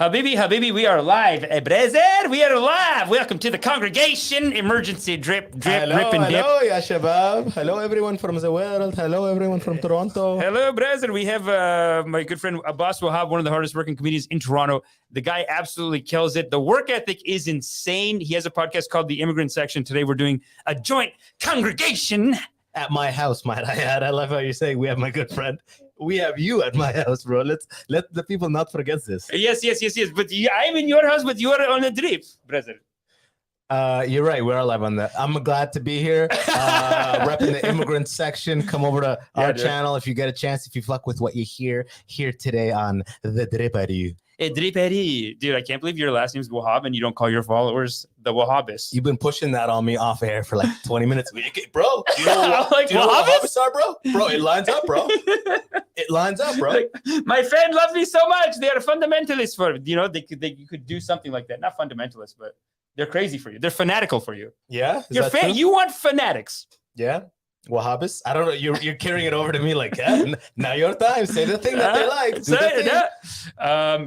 Habibi, we are live. Brother, we are live. Welcome to the congregation. Emergency drip, rip and dip. Hello, ya shabab. Hello, everyone from the world. Hello, everyone from Toronto. Hello, brother. We have my good friend Abbas Wahab, one of the hardest working comedians in Toronto. The guy absolutely kills it. The work ethic is insane. He has a podcast called The Immigrant Section. Today we're doing a joint congregation. At my house, might I add. I love how you say we have my good friend. We have you at my house, bro. Let the people not forget this. Yes. But I'm in your house, but you are on a drip, brother. You're right. We're live on that. I'm glad to be here. Repping the Immigrant Section. Come over to our channel if you get a chance. If you fuck with what you hear here today on the Drip Amish. Dude, I can't believe your last name's Wahab and you don't call your followers the Wahhabists. You've been pushing that on me off air for like 20 minutes. Bro, do you know what Wahhabists are, bro? Bro, it lines up, bro. It lines up, bro. Like, my friend loves me so much. They are fundamentalists for, you could do something like that. Not fundamentalists, but they're crazy for you. They're fanatical for you. Yeah? You want fanatics. Yeah? Wahhabists? I don't know. You're carrying it over to me like, yeah, now your time. Say the thing that they like.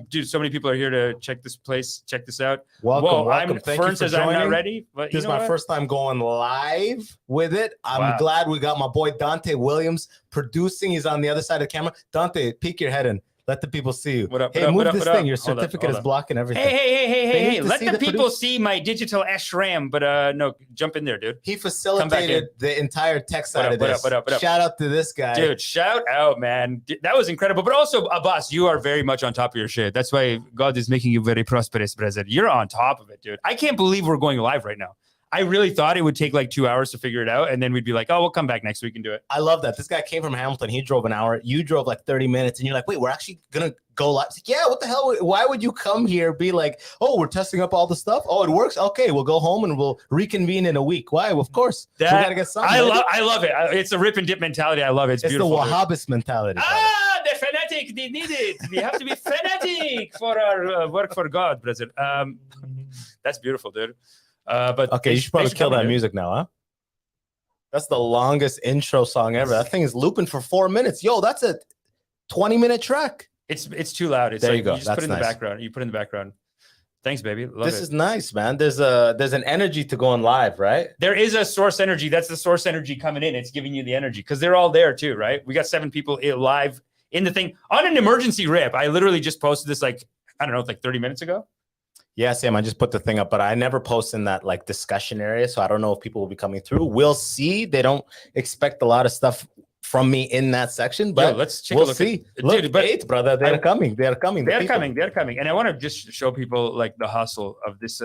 Dude, so many people are here to check this place. Check this out. Welcome. Fern says I'm not ready. But this is my first time going live with it. I'm glad we got my boy Danté Williams producing. He's on the other side of the camera. Danté, peek your head in. Let the people see you. What up? Move this thing. Your certificate is blocking everything. Hey. Let the people see my digital ashram. But no, jump in there, dude. He facilitated the entire tech side of this. What up? Shout out to this guy. Dude, shout out, man. That was incredible. But also, Abbas, you are very much on top of your shit. That's why God is making you very prosperous, brother. You're on top of it, dude. I can't believe we're going live right now. I really thought it would take like 2 hours to figure it out. And then we'd be like, oh, we'll come back next week and do it. I love that. This guy came from Hamilton. He drove an hour. You drove like 30 minutes. And you're like, wait, we're actually going to go live. Like, yeah, what the hell? Why would you come here, be like, oh, we're testing up all the stuff. Oh, it works. Okay, we'll go home and we'll reconvene in a week. Why? Well, of course. We got to get something. I love it. It's a rip and dip mentality. I love it. It's beautiful. It's the Wahhabist mentality. The fanatic. They need it. We have to be fanatic for our work for God, brother. That's beautiful, dude. But okay, you should probably kill that music now, huh? That's the longest intro song ever. That thing is looping for 4 minutes. Yo, that's a 20-minute track. It's too loud. It's there like, you go. You just that's put it in nice. the background. You put it in the background. Thanks, baby. Love this it. is nice, man. There's an energy to going live, right? There is a source energy. That's the source energy coming in. It's giving you the energy because they're all there too, right? We got 7 people live in the thing on an emergency rip. I literally just posted this like 30 minutes ago. Yeah, Sam, I just put the thing up, but I never post in that like discussion area. So I don't know if people will be coming through. We'll see. They don't expect a lot of stuff from me in that section, but let's check we'll a look. See. Look, wait, brother, they're coming. They're coming. They're coming. And I want to just show people like the hustle of this.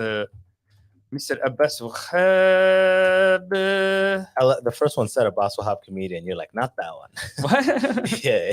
Mr. Abbas Wahab. The first one said Abbas Wahab comedian. You're like, not that one. What? Yeah.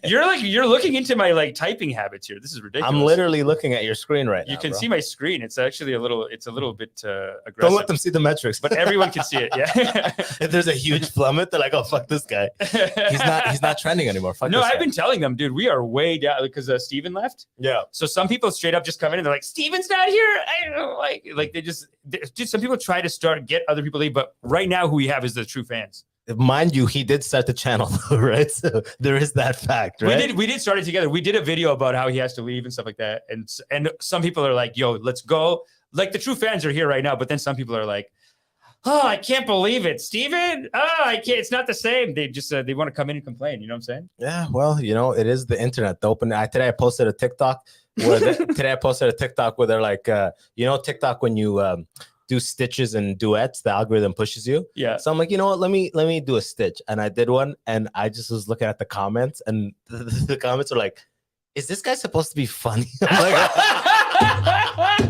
You're looking into my like typing habits here. This is ridiculous. I'm literally looking at your screen right now. You can see my screen. It's actually a little bit aggressive. Don't let them see the metrics, but everyone can see it. Yeah. If there's a huge plummet, they're like, oh fuck this guy. He's not trending anymore. Fuck no, this I've guy. been telling them, dude, we are way down because Steven left. Yeah. So some people straight up just come in and they're like, Steven's not here. I don't know, like they just some people try to get other people to leave, but right now who we have is the true fans. Mind you, he did start the channel, right? So there is that fact, right? We did start it together. We did a video about how he has to leave and stuff like that. And some people are like, yo, let's go. Like the true fans are here right now, but then some people are like, oh, I can't believe it, Steven. Oh, I can't. It's not the same. They just they want to come in and complain. You know what I'm saying? Yeah. Well, it is the internet. Today I posted a TikTok. Today I posted a TikTok where they're like, TikTok when you do stitches and duets, the algorithm pushes you. Yeah. So I'm like, you know what? Let me do a stitch, and I did one, and I just was looking at the comments, and the comments are like, is this guy supposed to be funny? I'm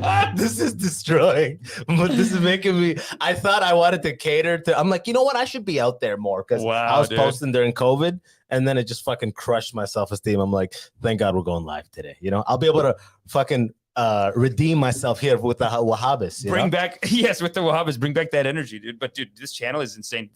like, this is destroying, but this is making me. I thought I wanted to cater to. I'm like, you know what? I should be out there more because I was posting during COVID, and then it just fucking crushed my self-esteem. I'm like, thank God we're going live today. I'll be able to fucking redeem myself here with the Wahhabists. Bring back with the Wahhabists. Bring back that energy, dude. But dude, this channel is insane,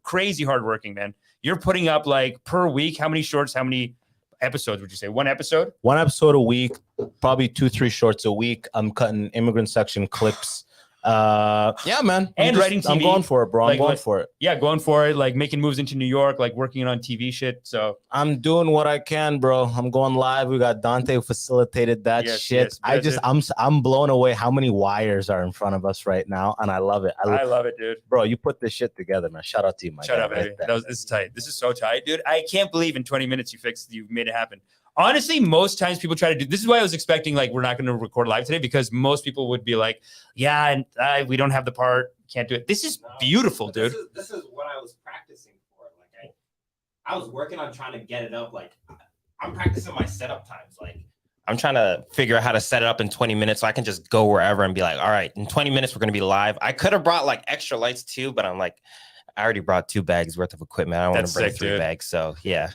crazy hardworking, man. You're putting up like per week. How many shorts? How many episodes would you say? One episode? One episode a week, probably 2-3 shorts a week. I'm cutting Immigrant Section clips Yeah, man. And writing TV. I'm going for it, bro. I'm going for it. Yeah, going for it. Like making moves into New York, like working on TV shit. So I'm doing what I can, bro. I'm going live. We got Danté who facilitated that shit. I'm blown away how many wires are in front of us right now, and I love it. I love it, dude. Bro, you put this shit together, man. Shout out to you, man. Shut up, baby. This is tight. This is so tight, dude. I can't believe in 20 minutes you made it happen. Honestly, most times people try to do this is why I was expecting like we're not going to record live today, because most people would be like, yeah, and we don't have the part, can't do it. This is beautiful, dude. This is what I was practicing for. Like I was working on trying to get it up. Like I'm practicing my setup times. Like I'm trying to figure out how to set it up in 20 minutes so I can just go wherever and be like, all right, in 20 minutes we're going to be live. I could have brought like extra lights too, but I'm like, I already brought 2 bags worth of equipment. I don't want to bring 3 bags. So yeah.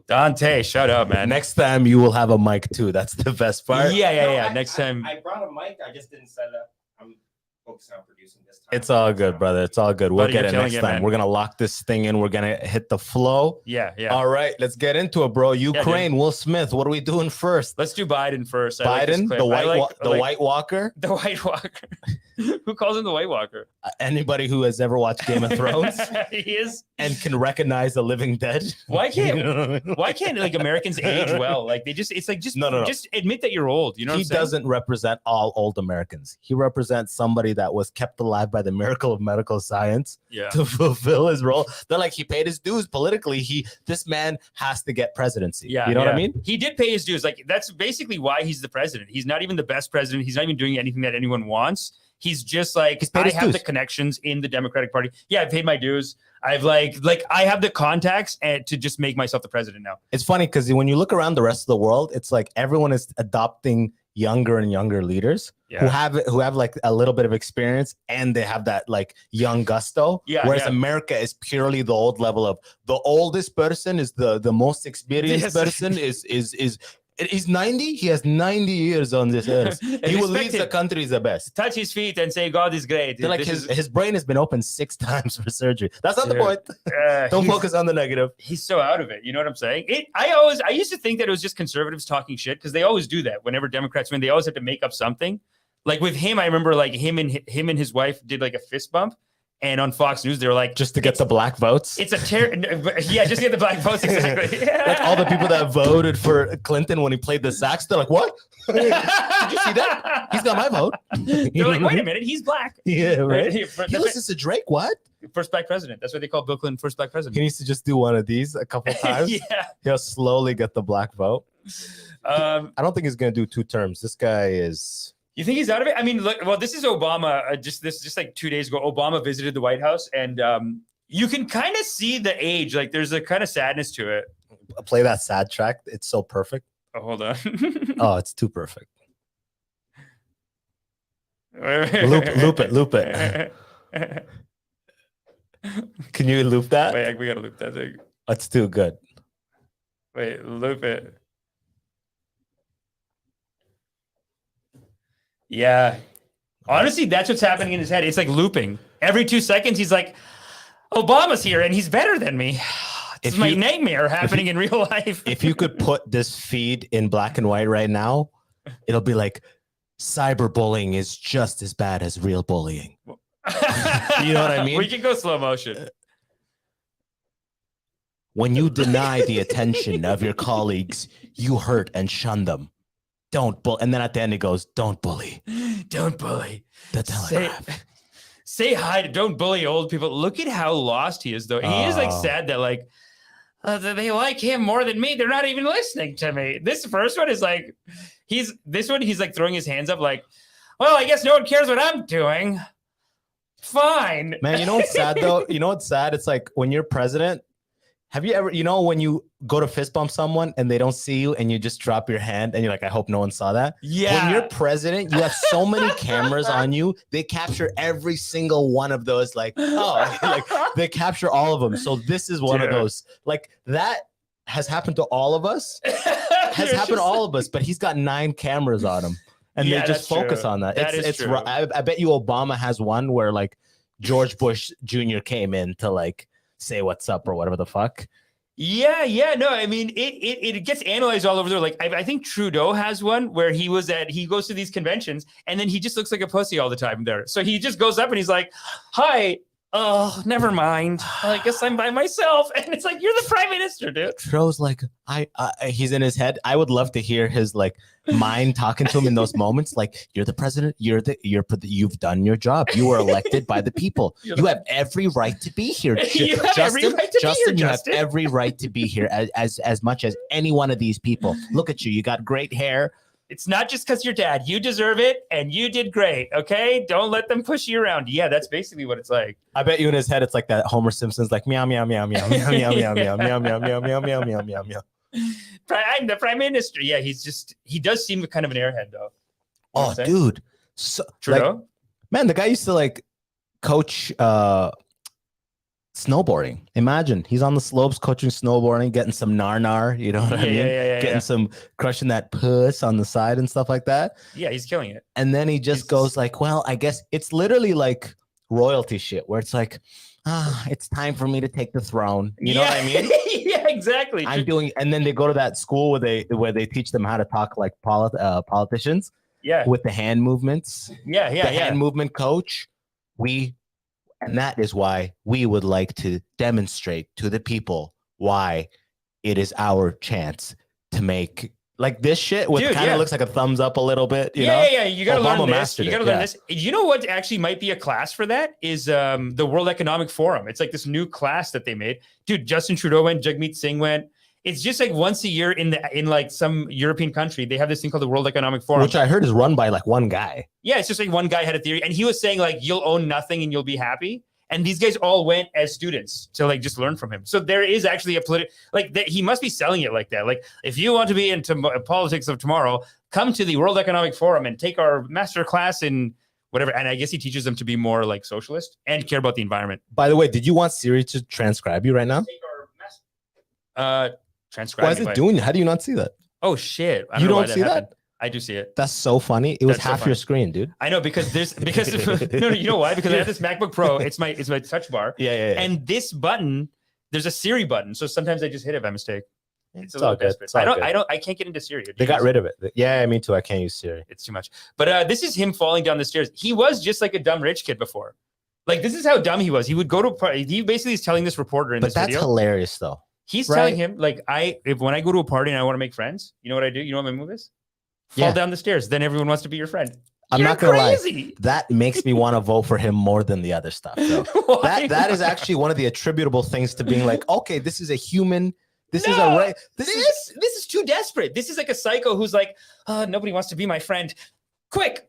Danté, shut up, man. Next time you will have a mic too. That's the best part. Yeah. Next time. I brought a mic. I just didn't set it up. I'm focusing on producing this time. It's all good, brother. It's all good. We'll get it next time. Man. We're going to lock this thing in. We're going to hit the flow. Yeah. All right. Let's get into it, bro. Ukraine, Will Smith. What are we doing first? Let's do Biden first. Biden, the White Walker. The White Walker. Who calls him the White Walker? Anybody who has ever watched Game of Thrones. He is. And can recognize the living dead. Why can't like Americans age well? Like they just admit that you're old. You know what I'm saying? He doesn't represent all old Americans. He represents somebody that was kept alive by the miracle of medical science to fulfill his role. They're like, he paid his dues politically. This man has to get presidency. You know what I mean? He did pay his dues. Like that's basically why he's the president. He's not even the best president. He's not even doing anything that anyone wants. He's just like, I have the connections in the Democratic Party. Yeah, I paid my dues. I've like I have the contacts to just make myself the president now. It's funny because when you look around the rest of the world, it's like everyone is adopting younger and younger leaders who have like a little bit of experience and they have that like young gusto. Whereas America is purely the old level of the oldest person is the most experienced person is. He's 90. He has 90 years on this earth. He will lead the country the best. Touch his feet and say, God is great. They're like his brain has been opened 6 times for surgery. That's not the point. Don't focus on the negative. He's so out of it. You know what I'm saying? I used to think that it was just conservatives talking shit because they always do that. Whenever Democrats win, they always have to make up something. Like with him, I remember like him and his wife did like a fist bump. And on Fox News, they were like, just to get the black votes. It's just to get the black votes. Exactly. Like all the people that voted for Clinton when he played the sax, they're like, what? Did you see that? He's got my vote. They're like, wait a minute, he's black. Yeah, right. He listens to Drake. What? First black president. That's what they call Bill Clinton, first black president. He needs to just do one of these a couple times. He'll slowly get the black vote. I don't think he's gonna do 2 terms. This guy is. You think he's out of it? I mean, look. Well, this is Obama. Just like 2 days ago, Obama visited the White House, and you can kind of see the age. Like, there's a kind of sadness to it. Play that sad track. It's so perfect. Oh, hold on. Oh, it's too perfect. Loop it. Can you loop that? Wait, we gotta loop that thing. That's too good. Wait, loop it. Yeah. Honestly, that's what's happening in his head. It's like looping. Every 2 seconds, he's like, Obama's here and he's better than me. It's my nightmare happening in real life. If you could put this feed in black and white right now, it'll be like, cyberbullying is just as bad as real bullying. You know what I mean? We can go slow motion. When you deny the attention of your colleagues, you hurt and shun them. Don't bully. And then at the end, he goes, don't bully. Don't bully. The Telegraph. Say hi. Don't bully old people. Look at how lost he is, though. He is like sad that like they like him more than me. They're not even listening to me. This first one is like, he's like throwing his hands up like, well, I guess no one cares what I'm doing. Fine. Man, you know what's sad, though? You know what's sad? It's like when you're president, have you ever, when you go to fist bump someone and they don't see you and you just drop your hand and you're like, I hope no one saw that. Yeah. When you're president, you have so many cameras on you. They capture every single one of those. Like they capture all of them. So this is one of those. Like that has happened to all of us. To all of us. But he's got 9 cameras on him, and they just focus on that. It's true. I bet you Obama has one where like George Bush Jr. came in to like say what's up or whatever the fuck. Yeah. No, I mean, it gets analyzed all over there. Like, I think Trudeau has one where he goes to these conventions and then he just looks like a pussy all the time there. So he just goes up and he's like, hi. Oh, never mind. I guess I'm by myself. And it's like, you're the prime minister, dude. Trudeau's like, he's in his head. I would love to hear his like mind talking to him in those moments. Like, you're the president. You've done your job. You were elected by the people. You have every right to be here. You have every right to be here, you have every right to be here as much as any one of these people. Look at you. You got great hair. It's not just because you're dad. You deserve it, and you did great, okay? Don't let them push you around. Yeah, that's basically what it's like. I bet you in his head, it's like that Homer Simpson's like, meow, meow, meow, meow, meow, meow, meow, meow, meow, meow, meow, meow, meow, meow, meow, meow. I'm the prime minister. Yeah, he does seem kind of an airhead, though. Oh, dude. So, Trudeau? Like, man, the guy used to, like, coach snowboarding. Imagine he's on the slopes coaching snowboarding, getting some nar, you know what I mean? Getting some crushing that puss on the side and stuff like that. Yeah, he's killing it. And then he just goes like, well, I guess it's literally like royalty shit where it's like, it's time for me to take the throne. You know what I mean? Yeah, exactly. I'm doing, and then they go to that school where they teach them how to talk like politicians. Yeah. With the hand movements. Yeah. Hand movement coach. And that is why we would like to demonstrate to the people why it is our chance to make like this shit with kind of looks like a thumbs up a little bit. You know? Yeah. You got to learn this. You got to learn this. You know what actually might be a class for that is the World Economic Forum. It's like this new class that they made. Dude, Justin Trudeau went, Jagmeet Singh went. It's just like once a year in like some European country, they have this thing called the World Economic Forum, which I heard is run by like one guy. Yeah, it's just like one guy had a theory, and he was saying like you'll own nothing and you'll be happy. And these guys all went as students to like just learn from him. So there is actually a he must be selling it like that. Like if you want to be into politics of tomorrow, come to the World Economic Forum and take our master class in whatever. And I guess he teaches them to be more like socialist and care about the environment. By the way, did you want Siri to transcribe you right now? Transcribe. Why is it doing? How do you not see that? Oh shit! You don't see that? I do see it. That's so funny. It was half your screen, dude. I know because no, you know why? Because I have this MacBook Pro. It's my touch bar. Yeah. And this button, there's a Siri button. So sometimes I just hit it by mistake. It's a little good. I can't get into Siri. They got rid of it. Yeah, me too. I can't use Siri. It's too much. But this is him falling down the stairs. He was just like a dumb rich kid before. Like this is how dumb he was. He would go to a party. He basically is telling this reporter in this video. But that's hilarious though. He's telling him like when I go to a party and I want to make friends, you know what I do? You know what my move is? Fall down the stairs. Then everyone wants to be your friend. I'm not gonna lie. That makes me want to vote for him more than the other stuff. So that is actually one of the attributable things to being like, okay, this is a human. This is too desperate. This is like a psycho who's like, nobody wants to be my friend. Quick.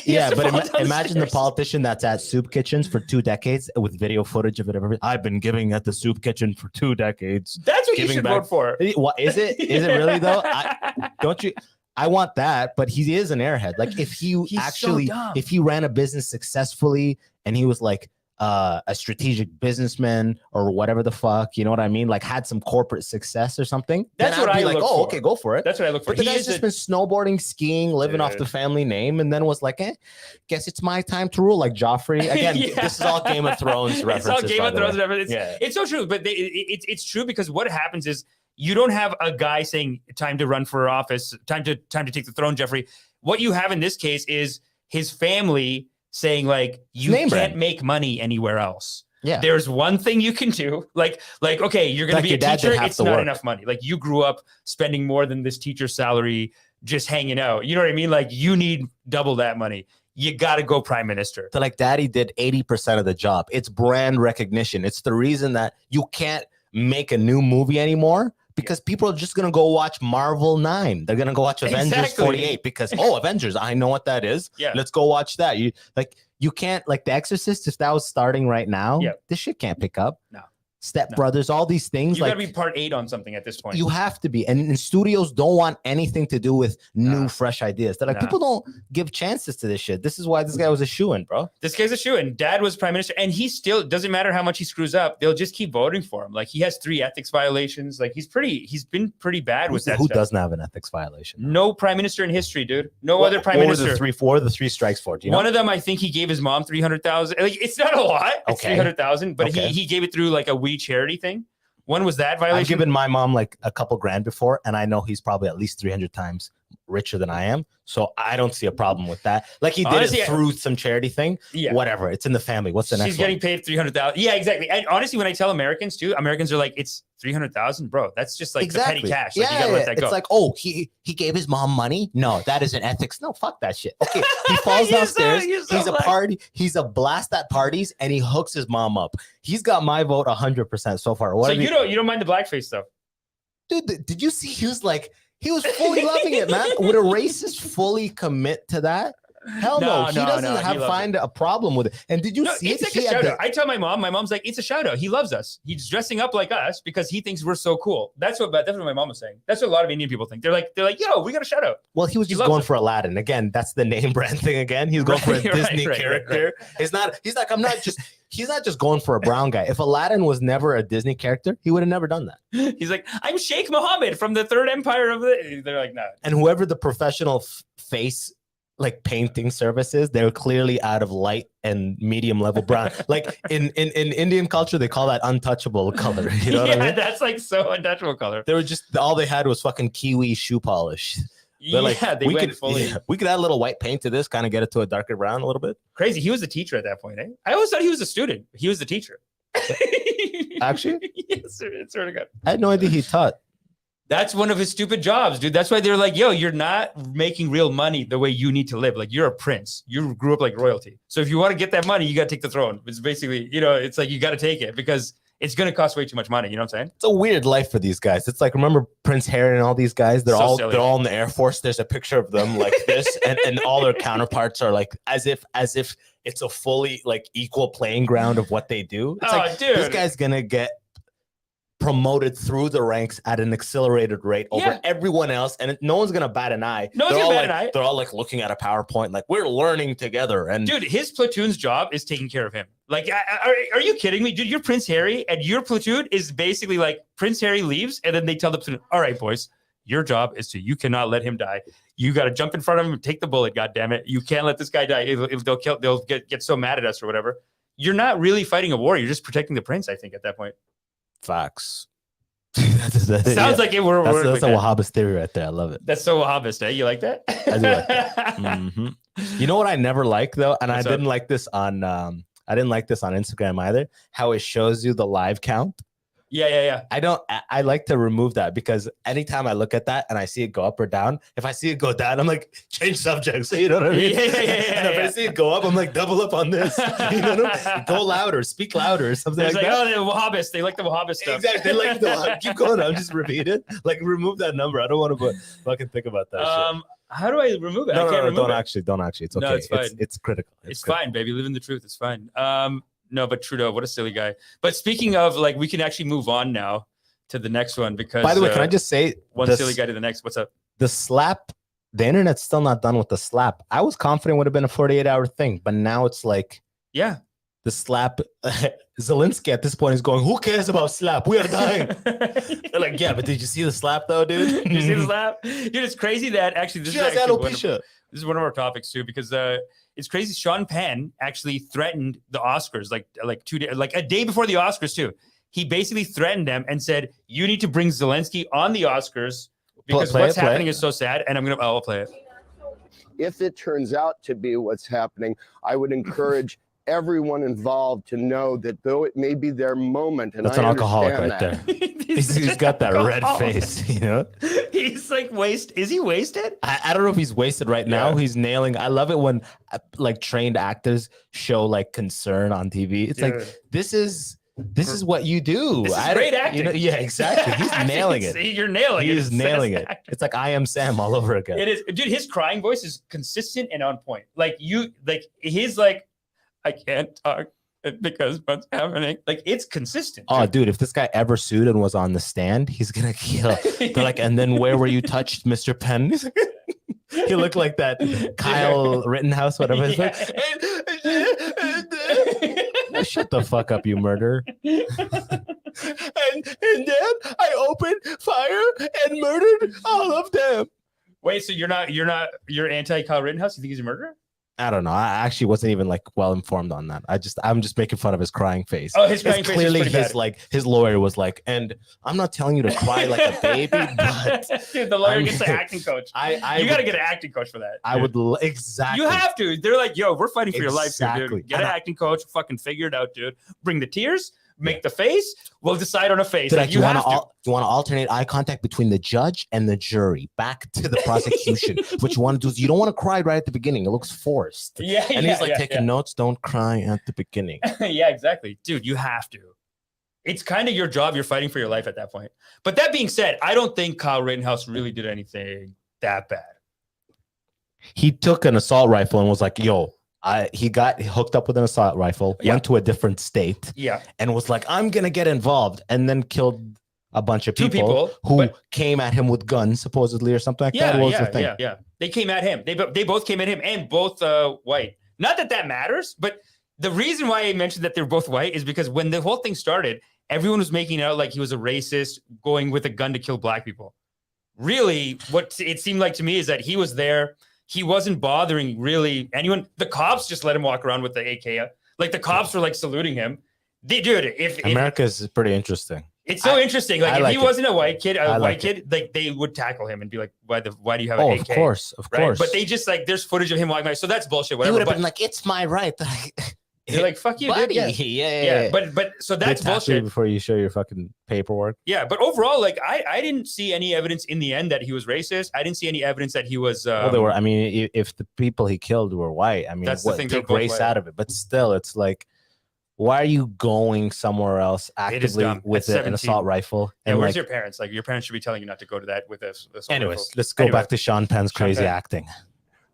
Yeah, but imagine the politician that's at soup kitchens for 2 decades with video footage of it. I've been giving at the soup kitchen for 2 decades. That's what you should vote for. What is it? Is it really though? I want that, but he is an airhead. Like if if he ran a business successfully and he was like a strategic businessman or whatever the fuck, you know what I mean? Like had some corporate success or something. That's what I look for. Oh, okay, go for it. That's what I look for. But the guy's just been snowboarding, skiing, living off the family name, and then was like, guess it's my time to rule. Like Joffrey. Again, this is all Game of Thrones references. It's all Game of Thrones references. It's so true. But it's true because what happens is you don't have a guy saying time to run for office, time to take the throne, Jeffrey. What you have in this case is his family saying like you can't make money anywhere else. Yeah, there's one thing you can do. Like okay, you're gonna be a teacher. It's not enough money. Like you grew up spending more than this teacher's salary just hanging out. You know what I mean? Like you need double that money. You got to go prime minister. So like daddy did 80% of the job. It's brand recognition. It's the reason that you can't make a new movie anymore. Because people are just going to go watch Marvel 9. They're going to go watch Avengers 48 because, Avengers, I know what that is. Yeah. Let's go watch that. You can't, like The Exorcist, if that was starting right now, this shit can't pick up. No. Step Brothers, all these things. You got to be part 8 on something at this point. You have to be. And studios don't want anything to do with new, fresh ideas. They're like, people don't give chances to this shit. This is why this guy was a shoo-in, bro. This guy's a shoo-in. Dad was prime minister. And he still, doesn't matter how much he screws up, they'll just keep voting for him. Like, he has 3 ethics violations. Like, he's been pretty bad with that Who stuff. doesn't have an ethics violation? No prime minister in history, dude. No other prime minister. What are the 3 strikes for? Do you know? One of them, I think he gave his mom $300,000. Like, it's not a lot. It's $300,000. But he gave it through, like, a We Charity thing. When was that violation? I've given my mom like a couple grand before, and I know he's probably at least 300 times richer than I am. So I don't see a problem with that. Like he did honestly, it through some charity thing. Yeah. Whatever. It's in the family. What's the next one? She's getting paid 300,000. Yeah, exactly. And honestly, when I tell Americans too, Americans are like, it's 300,000, bro. That's just like the petty cash. Like, you gotta let that go. It's like, oh, he gave his mom money. No, that isn't ethics. No, fuck that shit. Okay, he falls downstairs. He's a party. He's a blast at parties, and he hooks his mom up. He's got my vote 100% so far. What so you don't mind the blackface stuff, dude? Did you see? He was fully loving it, man. Would a racist fully commit to that? Hell no. He doesn't find a problem with it. And did you see it's it? Like a shout out. I tell my mom's like, it's a shout out. He loves us. He's dressing up like us because he thinks we're so cool. That's what my mom was saying. That's what a lot of Indian people think. They're like, yo, we got a shout out. Well, he was just going for Aladdin. Again, that's the name brand thing again. He's going for a Disney character. He's not just going for a brown guy. If Aladdin was never a Disney character, he would have never done that. He's like, I'm Sheikh Mohammed from the Third Empire of the. They're like, no. And whoever the professional face like painting services, they're clearly out of light and medium level brown. Like in Indian culture, they call that untouchable color. You know what I mean? That's like so untouchable color. They were just all they had was fucking kiwi shoe polish. They're like, they went fully. We could add a little white paint to this, kind of get it to a darker brown a little bit. Crazy. He was a teacher at that point, eh? I always thought he was a student. He was the teacher. Actually? Yes, sir. It's sort of good. I had no idea he taught. That's one of his stupid jobs, dude. That's why they're like, yo, you're not making real money the way you need to live. Like, you're a prince. You grew up like royalty. So if you want to get that money, you got to take the throne. It's basically, it's like you got to take it because it's going to cost way too much money. You know what I'm saying? It's a weird life for these guys. It's like, remember Prince Harry and all these guys? They're all in the Air Force. There's a picture of them like this, and all their counterparts are like as if it's a fully like equal playing ground of what they do. It's like, dude, this guy's gonna get promoted through the ranks at an accelerated rate over everyone else, and no one's gonna bat an eye. They're all like looking at a PowerPoint, like we're learning together. And dude, his platoon's job is taking care of him. Like, are you kidding me, dude? You're Prince Harry, and your platoon is basically like Prince Harry leaves, and then they tell the platoon, "All right, boys, your job is you cannot let him die. You got to jump in front of him and take the bullet. God damn it, you can't let this guy die. If they'll get so mad at us or whatever." You're not really fighting a war. You're just protecting the prince. I think at that point. Facts. Sounds like it. That's a Wahhabist theory right there. I love it. That's so Wahhabist, eh? You like that? I do like that. Mm-hmm. You know what I never liked though, and I didn't like this on Instagram either. How it shows you the live count. Yeah. I like to remove that because anytime I look at that and I see it go up or down, if I see it go down, I'm like, change subjects. You know what I mean? And if I see it go up, I'm like, double up on this. You know, go louder, speak louder, something like that. Oh, they're Wahhabists. They like the Wahhabist stuff. Exactly. They like the keep going. I'm just repeat it. Like, remove that number. I don't want to fucking think about that shit. How do I remove it? No, don't actually. It's okay. No, it's fine. It's critical. It's fine, baby. Living the truth. It's fine. No, but Trudeau, what a silly guy. But speaking of, like, we can actually move on now to the next one because. By the way, can I just say one silly guy to the next? What's up? The slap. The internet's still not done with the slap. I was confident it would have been a 48-hour thing, but now it's like, yeah, the slap. Zelensky at this point is going, who cares about slap? We are dying. They're like, yeah, but did you see the slap though, dude? Did you see the slap? Dude, it's crazy that actually this is one of our topics too, because it's crazy. Sean Penn actually threatened the Oscars like 2 days, like a day before the Oscars too. He basically threatened them and said, "You need to bring Zelensky on the Oscars because what's happening is so sad." And I'll play it. If it turns out to be what's happening, I would encourage everyone involved to know that though it may be their moment, and that's an alcoholic right there. He's got that red face, you know. He's like wasted. Is he wasted? I don't know if he's wasted right now. He's nailing. I love it when like trained actors show like concern on TV. It's like this is what you do. This is great acting. You know, yeah, exactly. He's nailing it. See, you're nailing it. He's nailing it. It's like I Am Sam all over again. It is, dude. His crying voice is consistent and on point. Like he's like, I can't talk because what's happening. Like, it's consistent. Oh, dude, if this guy ever sued and was on the stand, he's gonna kill. They're like, and then where were you touched, Mr. Penn? He looked like that Kyle Rittenhouse, whatever. Yeah. Like, shut the fuck up, you murderer. and then I opened fire and murdered all of them. Wait, so you're anti Kyle Rittenhouse? You think he's a murderer? I don't know. I actually wasn't even like well informed on that. I'm just making fun of his crying face. Oh, his crying face clearly is pretty his bad. like his lawyer was like, and I'm not telling you to cry like a baby, but dude, the lawyer gets an acting coach. You got to get an acting coach for that. I would exactly. You have to. They're like, yo, we're fighting for your life here, Exactly. dude. Get an acting coach. Fucking figure it out, dude. Bring the tears. Make the face. We'll decide on a face. Like, you want have to. You want to alternate eye contact between the judge and the jury, back to the prosecution. What you want to do is you don't want to cry right at the beginning. It looks forced. Yeah, and he's like taking notes. Don't cry at the beginning. Yeah, exactly, dude. You have to. It's kind of your job. You're fighting for your life at that point. But that being said, I don't think Kyle Rittenhouse really did anything that bad. He took an assault rifle and was like, "Yo." He got hooked up with an assault rifle, went to a different state, and was like, "I'm gonna get involved," and then killed a bunch of people who came at him with guns, supposedly, or something like that. What was the thing? Yeah. They came at him. They both came at him, and both white. Not that that matters, but the reason why I mentioned that they're both white is because when the whole thing started, everyone was making it out like he was a racist going with a gun to kill black people. Really, what it seemed like to me is that he was there. He wasn't bothering really anyone. The cops just let him walk around with the AK. Like the cops were like saluting him. Dude, if America is pretty interesting. It's so interesting. Like if he wasn't a white kid, like they would tackle him and be like, "Why do you have an AK?" Of course. But they just like there's footage of him walking by. So that's bullshit. Whatever. He would have been like, "It's my right." You're like, "Fuck you, buddy." dude. Yeah. But so that's bullshit. Before you show your fucking paperwork. Yeah, but overall, like I didn't see any evidence in the end that he was racist. I didn't see any evidence that he was. Well, they were. I mean, if the people he killed were white, I mean, that's the thing. Take race out of it, but still, it's like, why are you going somewhere else actively with an assault rifle? And where's your parents? Like your parents should be telling you not to go to that with this. Anyways, let's go back to Sean Penn's crazy acting.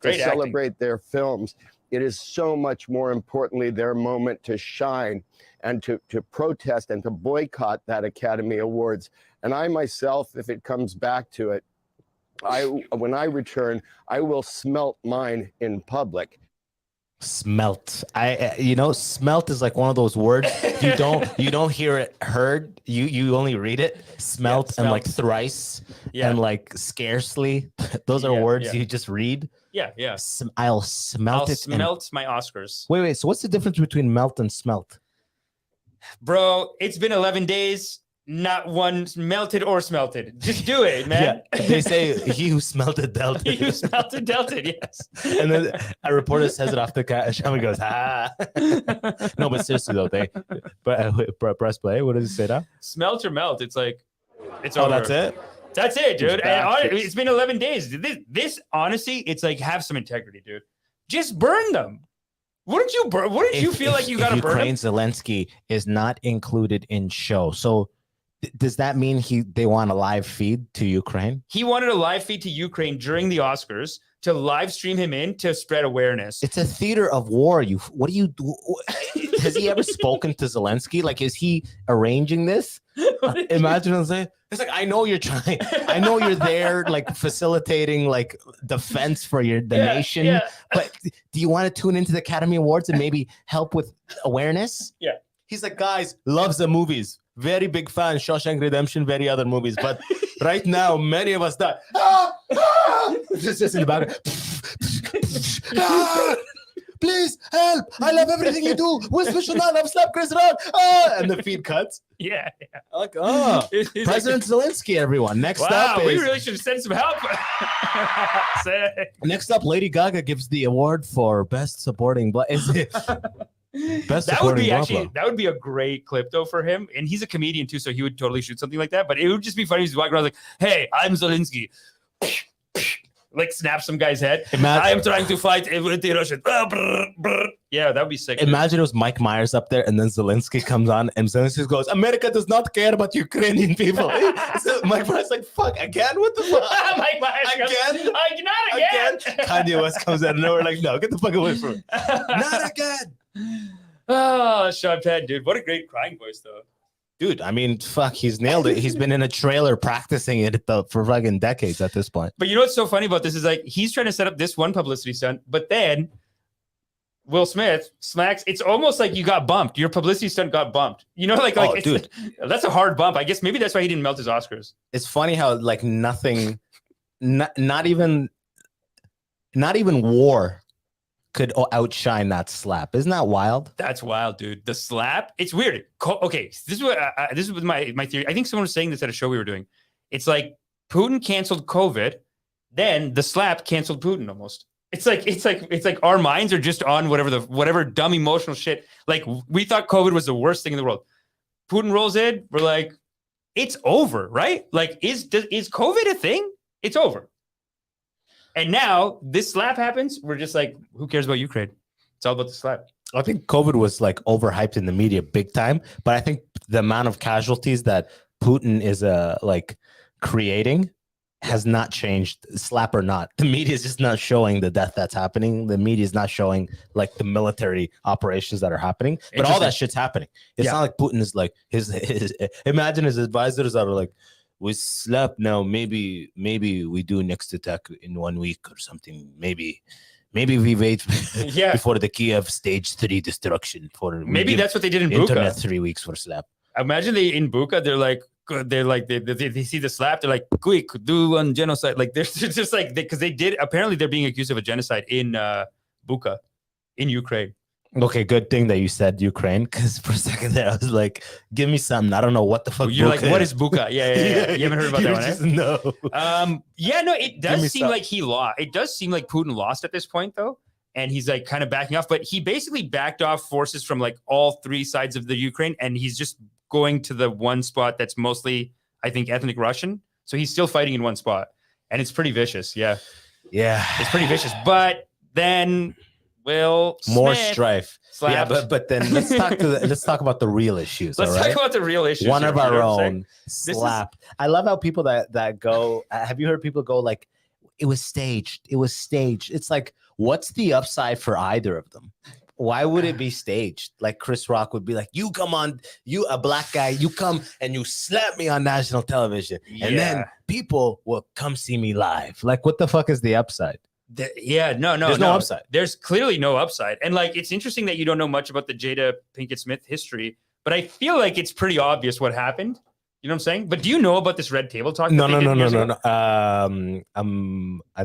To celebrate their films. It is so much more importantly their moment to shine and to protest and to boycott that Academy Awards. And I myself, if it comes back to it, when I return, I will smelt mine in public. Smelt. Smelt is like one of those words you don't hear it heard. You only read it. Smelt and like thrice and like scarcely. Those are words you just read. Yeah. I'll smelt it. Smelt my Oscars. Wait. So what's the difference between melt and smelt? Bro, it's been 11 days. Not one melted or smelted. Just do it, man. They say he who smelted dealt it. He who smelted dealt it, yes. And then a reporter says it off the cat, and Shami goes, "Ah." No, but seriously though, press play. What does it say now? Smelt or melt? It's like it's over. That's it. That's it, dude. And it's been 11 days. This honestly, it's like have some integrity, dude. Just burn them. Wouldn't you burn? Wouldn't you feel like you got to burn them? Ukraine Zelensky is not included in show, so. Does that mean they want a live feed to Ukraine? He wanted a live feed to Ukraine during the Oscars to live stream him in to spread awareness. It's a theater of war. What do you do? Has he ever spoken to Zelensky? Like, is he arranging this? Imagine him saying, it's like, I know you're trying. I know you're there, like facilitating like defense for the nation. Yeah. But do you want to tune into the Academy Awards and maybe help with awareness? Yeah. He's like, guys, loves the movies. Very big fan, Shawshank Redemption, very other movies. But right now, many of us die. Just in the background. Please help. I love everything you do. I've slapped Chris Rock. And the feed cuts. Yeah. Like, President like, Zelensky, everyone. Next up we really should send some help. Next up, Lady Gaga gives the award for Best Supporting Black. Is it? That would be a great clip though for him, and he's a comedian too, so he would totally shoot something like that. But it would just be funny. He's walking around like, "Hey, I'm Zelensky," like snap some guy's head. I am trying to fight with the Russians. Yeah, that would be sick. Imagine it was Mike Myers up there, and then Zelensky comes on, and Zelensky goes, "America does not care about Ukrainian people." So Mike Myers like, "Fuck again? What the fuck?" Mike Myers again? Not again. Kanye West comes out of nowhere like, "No, get the fuck away from me." Not again. Oh, Sean Penn, dude. What a great crying voice, though. Dude, I mean, fuck, he's nailed it. He's been in a trailer practicing it for fucking decades at this point. But you know what's so funny about this is like he's trying to set up this one publicity stunt, but then Will Smith smacks. It's almost like you got bumped. Your publicity stunt got bumped. You know, dude, that's a hard bump. I guess maybe that's why he didn't melt his Oscars. It's funny how like nothing, not even war could outshine that slap. Isn't that wild? That's wild, dude. The slap. It's weird. Okay, this is what my theory. I think someone was saying this at a show we were doing. It's like Putin canceled COVID, then the slap canceled Putin almost. It's like our minds are just on whatever dumb emotional shit. Like we thought COVID was the worst thing in the world. Putin rolls in, we're like, it's over, right? Like, is COVID a thing? It's over. And now this slap happens. We're just like, who cares about Ukraine? It's all about the slap. I think COVID was like overhyped in the media big time, but I think the amount of casualties that Putin is like creating has not changed, slap or not. The media is just not showing the death that's happening. The media is not showing like the military operations that are happening, but all that shit's happening. It's not like Putin is like his imagine his advisors are like, we slap now, maybe we do next attack in 1 week or something. Maybe we wait before the Kiev stage 3 destruction for maybe that's what they did in internet Bucha. 3 weeks for slap. Imagine they in Bucha, they're like they see the slap, they're like, quick, do one genocide. Like they're just like because they did apparently they're being accused of a genocide in Bucha in Ukraine. Okay, good thing that you said Ukraine, because for a second there I was like, give me something. I don't know what the fuck. You're Bucha like, what is Bucha? Yeah. You haven't heard about that one, just, eh? No. No, it does seem like he lost. It does seem like Putin lost at this point, though. And he's like kind of backing off, but he basically backed off forces from like all three sides of the Ukraine. And he's just going to the one spot that's mostly, I think, ethnic Russian. So he's still fighting in one spot. And it's pretty vicious. Yeah. It's pretty vicious. But then Will more Smith strife. slapped. Yeah, but then let's talk about the real issues. Let's talk about the real issues. One of our own slap. I love how people that go. Have you heard people go like, it was staged? It was staged. It's like, what's the upside for either of them? Why would it be staged? Like Chris Rock would be like, you come on, you a black guy, you come and you slap me on national television, and then people will come see me live. Like, what the fuck is the upside? There's no upside. There's clearly no upside. And like, it's interesting that you don't know much about the Jada Pinkett Smith history, but I feel like it's pretty obvious what happened. You know what I'm saying? But do you know about this red table talk? No. I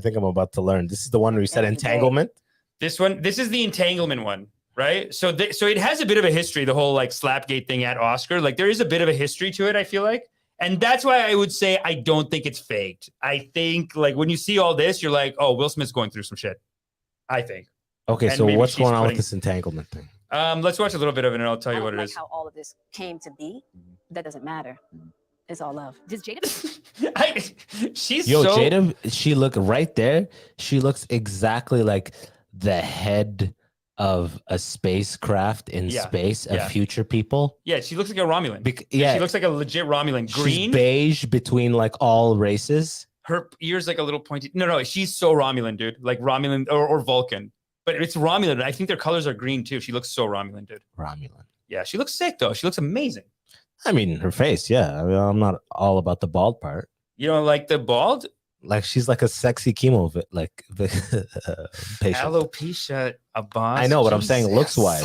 think I'm about to learn. This is the one where you said entanglement. This is the entanglement one, right? So it has a bit of a history, the whole like Slapgate thing at Oscar. Like there is a bit of a history to it, I feel like. And that's why I would say I don't think it's faked. I think like when you see all this, you're like, oh, Will Smith's going through some shit. I think. Okay, so what's going on with this entanglement thing? Let's watch a little bit of it and I'll tell you what it is. How all of this came to be, that doesn't matter. It's all love. Does Jada? Jada, she look right there. She looks exactly like the head of a spacecraft in space of future people. Yeah, she looks like a Romulan. She looks like a legit Romulan. Green, she's beige between like all races. Her ears like a little pointy. No, she's so Romulan, dude. Like Romulan or Vulcan. But it's Romulan. I think their colors are green too. She looks so Romulan, dude. Romulan. Yeah, she looks sick though. She looks amazing. I mean, her face, yeah. I mean, I'm not all about the bald part. You don't like the bald? Like she's like a sexy chemo patient. Alopecia, a boss. I know what I'm saying. Looks wise,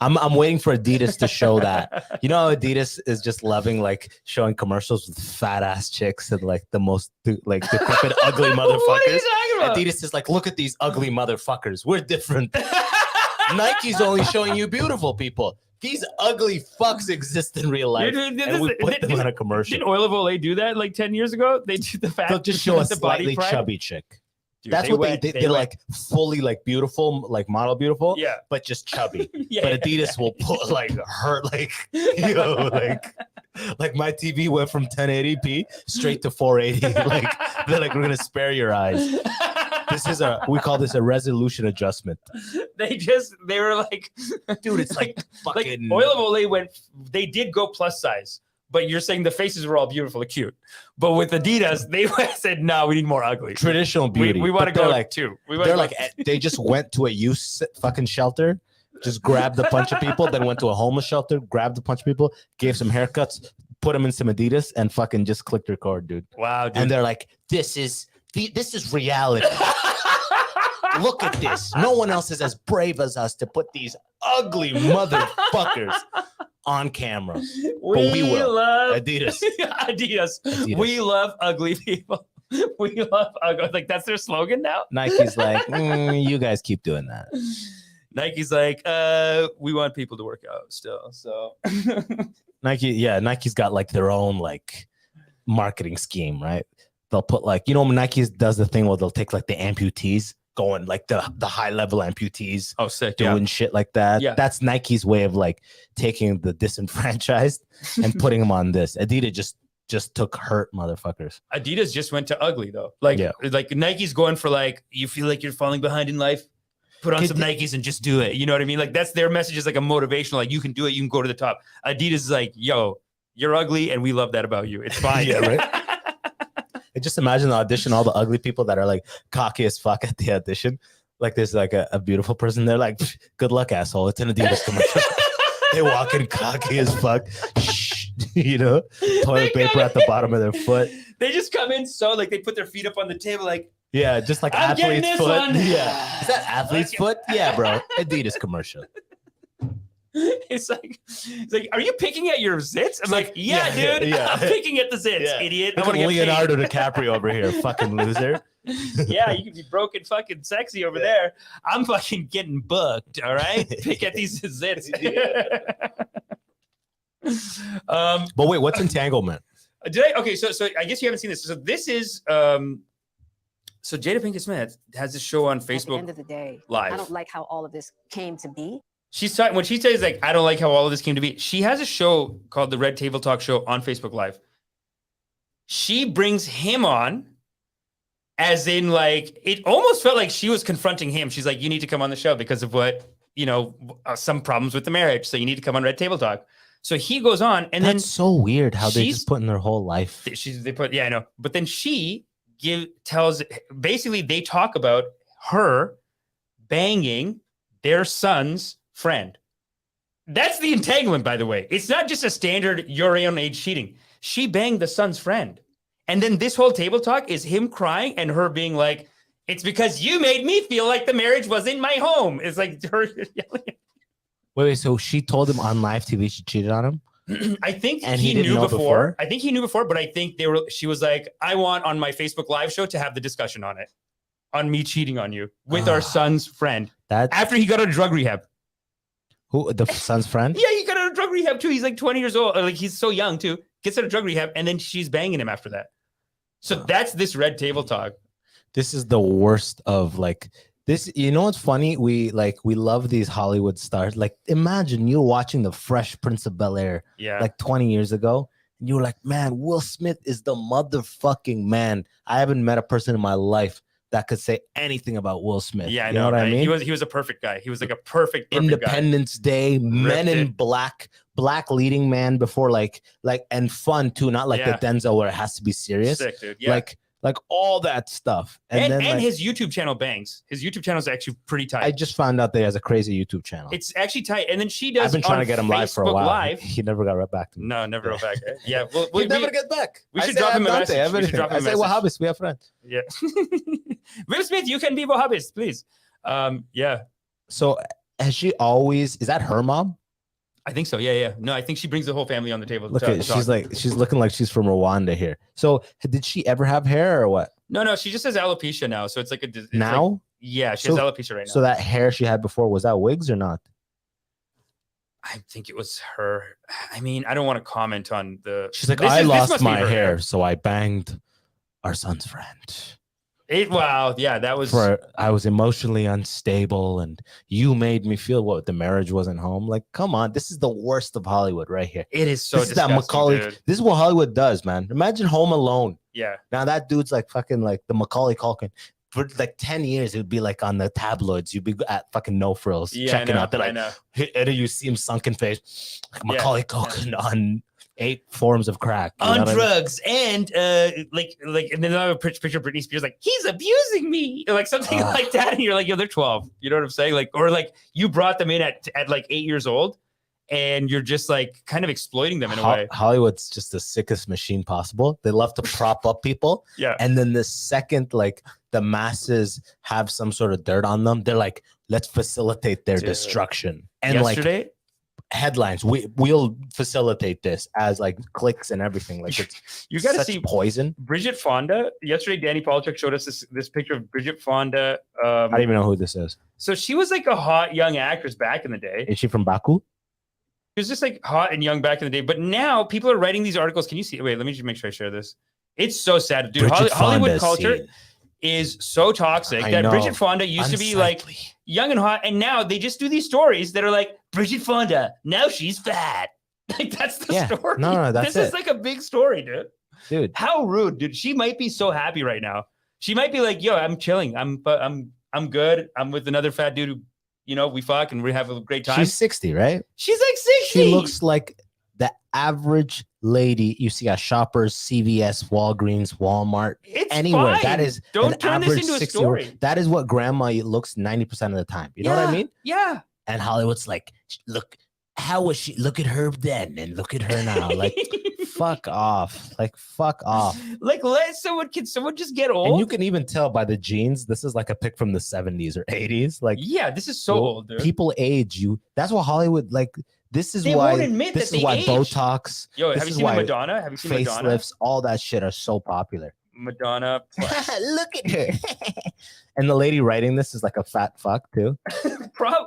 I'm waiting for Adidas to show that. You know, Adidas is just loving like showing commercials with fat ass chicks and like the most like decrepit, ugly motherfuckers. What are you talking about? Adidas is like, look at these ugly motherfuckers. We're different. Nike's only showing you beautiful people. These ugly fucks exist in real life, and we put them on a commercial. Did Oil of Olay do that like 10 years ago? They do the fat. They'll just show a slightly chubby chick. Dude, that's what they're like, fully like beautiful, like model beautiful, but just chubby. But Adidas will put like her, like, you know, like my TV went from 1080p straight to 480. Like they're like, we're gonna spare your eyes. We call this a resolution adjustment. They were like, dude, it's like fucking. Like Oil of Olay they did go plus size, but you're saying the faces were all beautiful and cute. But with Adidas, they said, no, we need more ugly. Traditional beauty. We want to go like two. They just went to a youth fucking shelter, just grabbed a bunch of people, then went to a homeless shelter, grabbed a bunch of people, gave some haircuts, put them in some Adidas, and fucking just clicked record, dude. Wow, dude. And they're like, this is reality. Look at this. No one else is as brave as us to put these ugly motherfuckers on camera. We will. love Adidas. Adidas. We love ugly people. We love ugly. Like that's their slogan now. Nike's like, you guys keep doing that. Nike's like, we want people to work out still. So Nike's got like their own like marketing scheme, right? They'll put like, Nike does the thing where they'll take like the amputees, going like the high level amputees. Oh, sick. Doing shit like that. Yeah. That's Nike's way of like taking the disenfranchised and putting them on this. Adidas just took hurt motherfuckers. Adidas just went to ugly though. Like Nike's going for like, you feel like you're falling behind in life, put on some Nikes and just do it. You know what I mean? Like that's their message, is like a motivational, like you can do it, you can go to the top. Adidas is like, yo, you're ugly and we love that about you. It's fine. Yeah, right. I just imagine the audition, all the ugly people that are like cocky as fuck at the audition. Like there's like a beautiful person. They're like, good luck, asshole. It's an Adidas commercial. They walk in cocky as fuck. Shh, toilet paper at the bottom of their foot. They just come in so like they put their feet up on the table like, yeah, just like I'm athlete's foot. One. Yeah. Is that athlete's foot? Yeah, bro. Adidas commercial. It's like, are you picking at your zits? I'm like, yeah, dude. Yeah. I'm picking at the zits, idiot. Look at Leonardo DiCaprio over here, fucking loser. Yeah, you can be broken fucking sexy over there. I'm fucking getting booked, all right? Pick at these zits. But wait, what's entanglement? Okay, so I guess you haven't seen this. So this is so Jada Pinkett Smith has this show on Facebook. At the end of the day, live. I don't like how all of this came to be. She's talking when she says like, I don't like how all of this came to be. She has a show called the Red Table Talk Show on Facebook Live. She brings him on, as in like it almost felt like she was confronting him. She's like, you need to come on the show because of what some problems with the marriage. So you need to come on Red Table Talk. So he goes on, and that's so weird how they just put in their whole life. Yeah, I know. But then she tells basically they talk about her banging their son's friend. That's the entanglement, by the way. It's not just a standard your own age cheating. She banged the son's friend. And then this whole table talk is him crying and her being like, it's because you made me feel like the marriage was in my home. It's like her yelling. Wait, so she told him on live TV she cheated on him? I think and he knew before. I think he knew before, but I think she was like, I want on my Facebook Live show to have the discussion on it. On me cheating on you with our son's friend. After he got out of drug rehab. Who, the son's friend? Yeah, he got out of drug rehab too. He's like 20 years old. Like he's so young too. Gets out of drug rehab, and then she's banging him after that. So that's this Red Table Talk. This is the worst of like this. You know what's funny? We love these Hollywood stars. Like imagine you're watching The Fresh Prince of Bel-Air like 20 years ago. And you were like, man, Will Smith is the motherfucking man. I haven't met a person in my life that could say anything about Will Smith. Yeah, you know what I mean? He was a perfect guy. He was like a perfect Independence guy. Day, Men in Black leading man before like and fun too, not like the Denzel where it has to be serious. Sick, dude. Yeah. Like all that stuff. And then like, his YouTube channel bangs. His YouTube channel is actually pretty tight. I just found out that he has a crazy YouTube channel. It's actually tight. And then she does. I've been trying to get him live for a while. Live. He never got right back to me. No, never got back. Yeah, we never get back. We should drop him a message. I say, Wahhabis, we have friends. Yeah. Will Smith, you can be Wahhabis, please. Yeah. So has she always? Is that her mom? I think so. Yeah. No, I think she brings the whole family on the table. Look at she's looking like she's from Rwanda here. So did she ever have hair or what? No, she just has alopecia now. So it's like now. Like, yeah, she has alopecia right now. So that hair she had before, was that wigs or not? I think it was her. I mean, I don't want to comment on the. She's like, I lost my hair, so I banged our son's friend. Wow, yeah, that was. I was emotionally unstable, and you made me feel what the marriage wasn't home. Like, come on, this is the worst of Hollywood right here. It is so. This is that Macaulay. Dude. This is what Hollywood does, man. Imagine Home Alone. Yeah. Now that dude's like fucking like the Macaulay Culkin. For like 10 years, it would be like on the tabloids. You'd be at fucking No Frills checking out. They're like, you see him sunken face, like Macaulay Culkin on 8 forms of crack on drugs, and like and then another picture of Britney Spears like he's abusing me, like something like that, and you're like, yo, they're 12. You know what I'm saying? Like, or like you brought them in at like 8 years old. And you're just like kind of exploiting them in a way. Hollywood's just the sickest machine possible. They love to prop up people. Yeah. And then the second like the masses have some sort of dirt on them, they're like, let's facilitate their destruction. And yesterday, headlines. We'll facilitate this as like clicks and everything. Like it's you got to such see poison. Bridget Fonda. Yesterday, Danny Polchuk showed us this picture of Bridget Fonda. I don't even know who this is. So she was like a hot young actress back in the day. Is she from Baku? She was just like hot and young back in the day. But now people are writing these articles. Can you see? Wait, let me just make sure I share this. It's so sad, dude. Hollywood culture is so toxic that Bridget Fonda used to be like young and hot, and now they just do these stories that are like Bridget Fonda, now she's fat. Like that's the story. No, that's this is like a big story, dude. How rude, dude. She might be so happy right now. She might be like, yo, I'm chilling. I'm good. I'm with another fat dude who, you know, we fuck and we have a great time. She's 60, right? She's like 60. She looks like the average lady you see at Shoppers, CVS, Walgreens, Walmart, it's anywhere. Fine. That is don't turn this into a story. That is what grandma looks 90% of the time. You know what I mean? Yeah. And Hollywood's like, look, how was she? Look at her then and look at her now. Like, fuck off. Like, fuck off. Like, can someone just get old? And you can even tell by the jeans, this is like a pic from the 70s or 80s. Like, yeah, this is so old, dude. People age you. That's what Hollywood, like, this is they why won't admit this that is they why age. Botox. Yo, have you seen Madonna? Have you seen Madonna? Facelifts, all that shit are so popular. Madonna. Look at her. And the lady writing this is like a fat fuck too.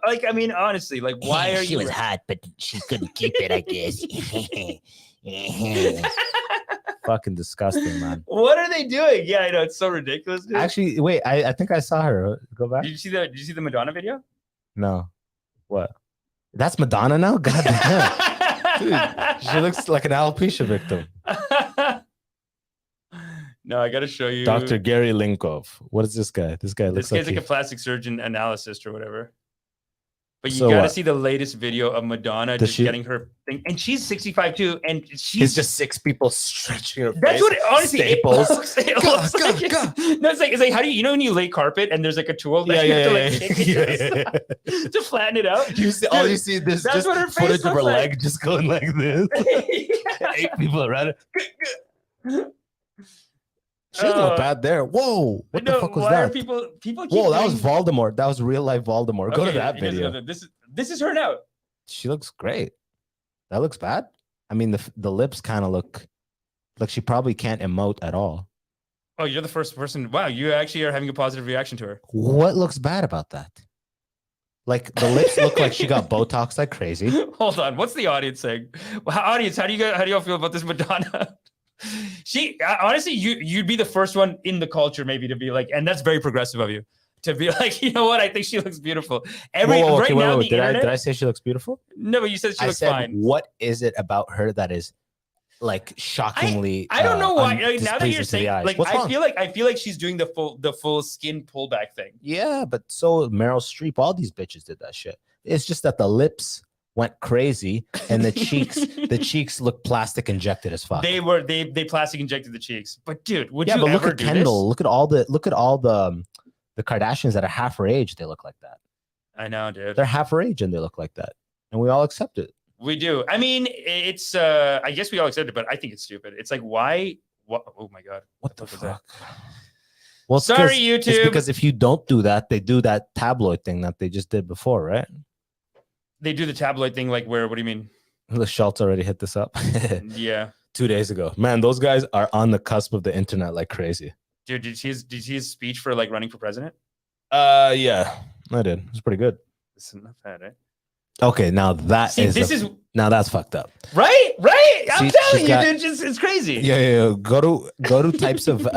Like, I mean, honestly, like, why are you? She was hot, but she couldn't keep it, I guess. Fucking disgusting, man. What are they doing? Yeah, I know, it's so ridiculous, dude. Actually, wait, I think I saw her. Go back. Did you see the Madonna video? No. What? That's Madonna now? God damn. Dude, she looks like an alopecia victim. No, I gotta show you. Dr. Gary Linkov. What is this guy? This guy looks This guy's like a plastic surgeon analyst or whatever. But you gotta see the latest video of Madonna getting her thing, and she's 65 too, and she's just 6 people stretching her face. That's what honestly Staples. It looks like. No, it's like how do you know when you lay carpet and there's like a tool that you have to like to flatten it out. You see this. That's just what her face footage of her looks leg just going like this. 8 people around her. She doesn't look bad there. Whoa! What the fuck was that? Are people keep Whoa, that was Voldemort. That was real life Voldemort. Go to that video. This is her now. She looks great. That looks bad. I mean, the lips kind of look like she probably can't emote at all. Oh, you're the first person. Wow, you actually are having a positive reaction to her. What looks bad about that? Like the lips look like she got Botox like crazy. Hold on, what's the audience saying? Well, audience, how do you all feel about this Madonna? She honestly, you'd be the first one in the culture maybe to be like, and that's very progressive of you to be like, you know what? I think she looks beautiful. Did I say she looks beautiful? No, but you said she looks fine. What is it about her that is like shockingly? I don't know why. Like, now that you're saying, like, I feel like she's doing the full skin pullback thing. Yeah, but so Meryl Streep, all these bitches did that shit. It's just that the lips went crazy and the cheeks look plastic injected as fuck. They plastic injected the cheeks. But dude, would you look ever at do Kendall. this? Look at all the Kardashians that are half her age. They look like that. I know, dude. They're half her age and they look like that, and we all accept it. We do. I mean, it's I guess we all accept it, but I think it's stupid. It's like, why? What? Oh my god! What the fuck? Well, sorry, YouTube. It's because if you don't do that, they do that tabloid thing that they just did before, right? They do the tabloid thing, like where? What do you mean? The Schultz already hit this up. Yeah. 2 days ago. Man, those guys are on the cusp of the internet like crazy. Dude, did you see his speech for like running for president? Yeah, I did. It was pretty good. It's not bad, right? Okay, now that's fucked up. Right? I'm telling you, dude, it's crazy. Yeah. Go to types of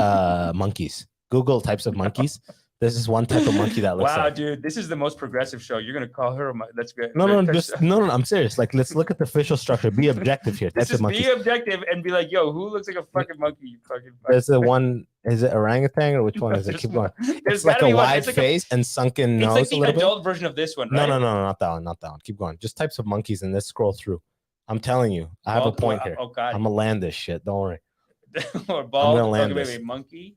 monkeys. Google types of monkeys. There's this one type of monkey that looks wow, dude, this is the most progressive show. You're gonna call her that's good. No, I'm serious. Like, let's look at the facial structure. Be objective here. Types of monkeys. Be objective and be like, yo, who looks like a fucking monkey? You fucking. There's the one. Is it orangutan or which one is it? Keep going. It's like a wide face and sunken nose. It's like the adult version of this one. Right? No, not that one. Not that one. Keep going. Just types of monkeys and let's scroll through. I'm telling you, I have a point here. Oh God. I'm gonna land this shit. Don't worry. Or bald. I'm gonna land this. Wait, monkey.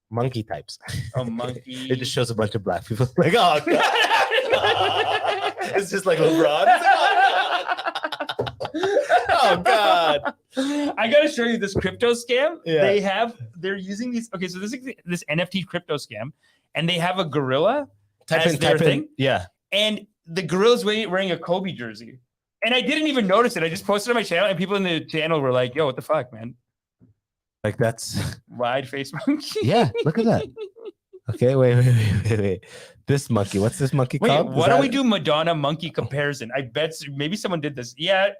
Monkey types. A monkey. It just shows a bunch of black people. Like, oh God. It's just like LeBron. Oh God. I gotta show you this crypto scam. Yeah. They're using these. Okay, so this NFT crypto scam, and they have a gorilla type as their thing. Yeah. And the gorilla's wearing a Kobe jersey. And I didn't even notice it. I just posted on my channel, and people in the channel were like, "Yo, what the fuck, man?" Like that's wide face monkey. Yeah, look at that. Okay, wait. This monkey. What's this monkey Wait, called? why don't we do Madonna monkey comparison? I bet maybe someone did this. Yeah.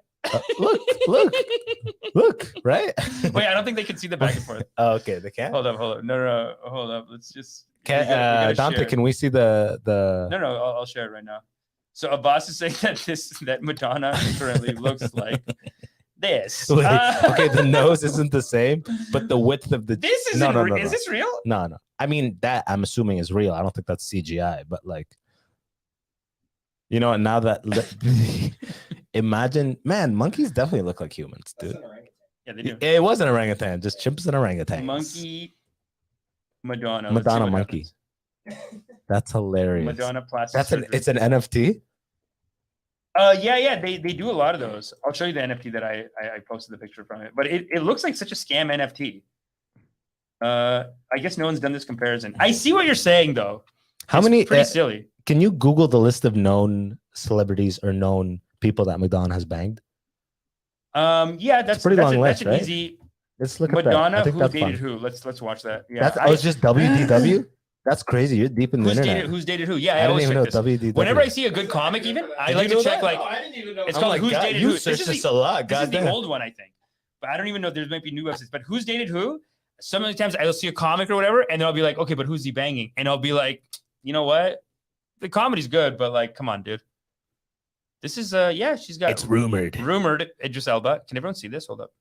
Look, right? Wait, I don't think they can see the back and forth. Oh, okay, they can. Hold up. No, hold up. Let's just. Dante, can we see the? No, I'll share it right now. So Abbas is saying that Madonna currently looks like this. Wait, okay, the nose isn't the same, but the width of the. This isn't. No. Is this real? No. I mean, that I'm assuming is real. I don't think that's CGI, but like, you know, now that imagine, man, monkeys definitely look like humans, dude. Yeah, they do. It wasn't orangutan, just chimps and orangutans. Monkey, Madonna. Madonna monkey. That's hilarious. Madonna plastic. It's an NFT. Yeah, they do a lot of those. I'll show you the NFT that I posted the picture from it, but it looks like such a scam NFT. I guess no one's done this comparison. I see what you're saying though. How many? Pretty silly. Can you Google the list of known celebrities or known people that Madonna has banged? Yeah, that's pretty long list, an right? easy. Let's look at Madonna. that. Who dated who? Let's watch that. Yeah, that's, I was just WDW. That's crazy. You're deep in the internet. Who's dated who? Yeah, I always didn't even know check this. WDW. Whenever I see a good comic, even I like to check like. No, I didn't even know. It's called Who's Dated Who. This is a lot. This is the old one, I think. But I don't even know. There might be new websites. But Who's Dated Who? Some of the times I'll see a comic or whatever, and then I'll be like, okay, but who's he banging? And I'll be like, you know what? The comedy's good, but like, come on, dude. This is she's got. It's rumored. Idris Elba. Can everyone see this? Hold up.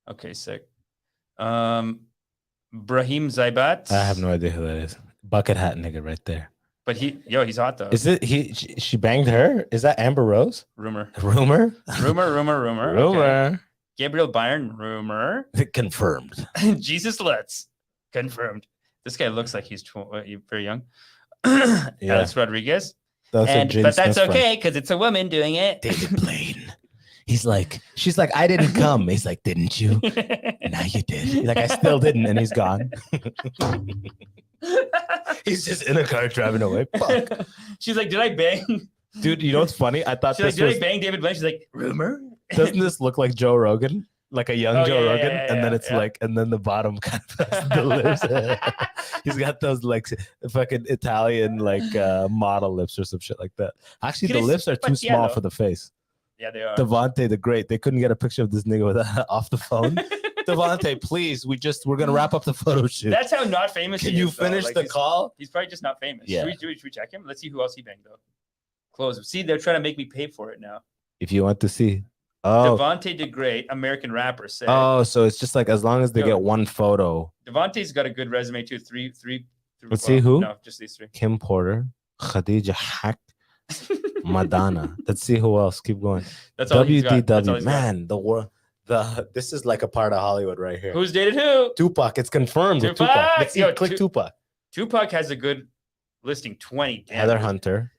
Okay, sick. Brahim Zaibat. I have no idea who that is. Bucket hat nigga right there. But he's hot though. Is it she banged her? Is that Amber Rose? Rumor. Okay. Gabriel Byrne, rumor. Confirmed. Jesus Lutz, confirmed. This guy looks like he's very young. Alex Rodriguez. But that's okay because it's a woman doing it. David Blaine. She's like, I didn't come. He's like, didn't you? Now you did. He's like, I still didn't, and he's gone. He's just in a car driving away. Fuck. She's like, did I bang? Dude, you know what's funny? I thought did I bang David Blaine? She's like, rumor. Doesn't this look like Joe Rogan? Like a young Joe Rogan? And then it's like, and then the bottom kind of has the lips. He's got those like fucking Italian like model lips or some shit like that. Actually, the lips are too small for the face. Yeah, they are. Devontae the Great. They couldn't get a picture of this nigga with off the phone. Devontae, please. We're gonna wrap up the photo shoot. That's how not famous. Can you finish the call? He's probably just not famous. Yeah. Should we check him? Let's see who else he banged though. Close. See, they're trying to make me pay for it now. If you want to see. Oh. Devontae the Great, American rapper. Said. Oh, so it's just like as long as they get one photo. Devontae's got a good resume too. Three. Let's see who. No, just these three. Kim Porter, Khadija Haq, Madonna. Let's see who else. Keep going. That's all WDW. Man, the world. This is like a part of Hollywood right here. Who's dated who? Tupac. It's confirmed. Tupac. Let's see. Click Tupac. Tupac has a good listing. 20. Heather Hunter.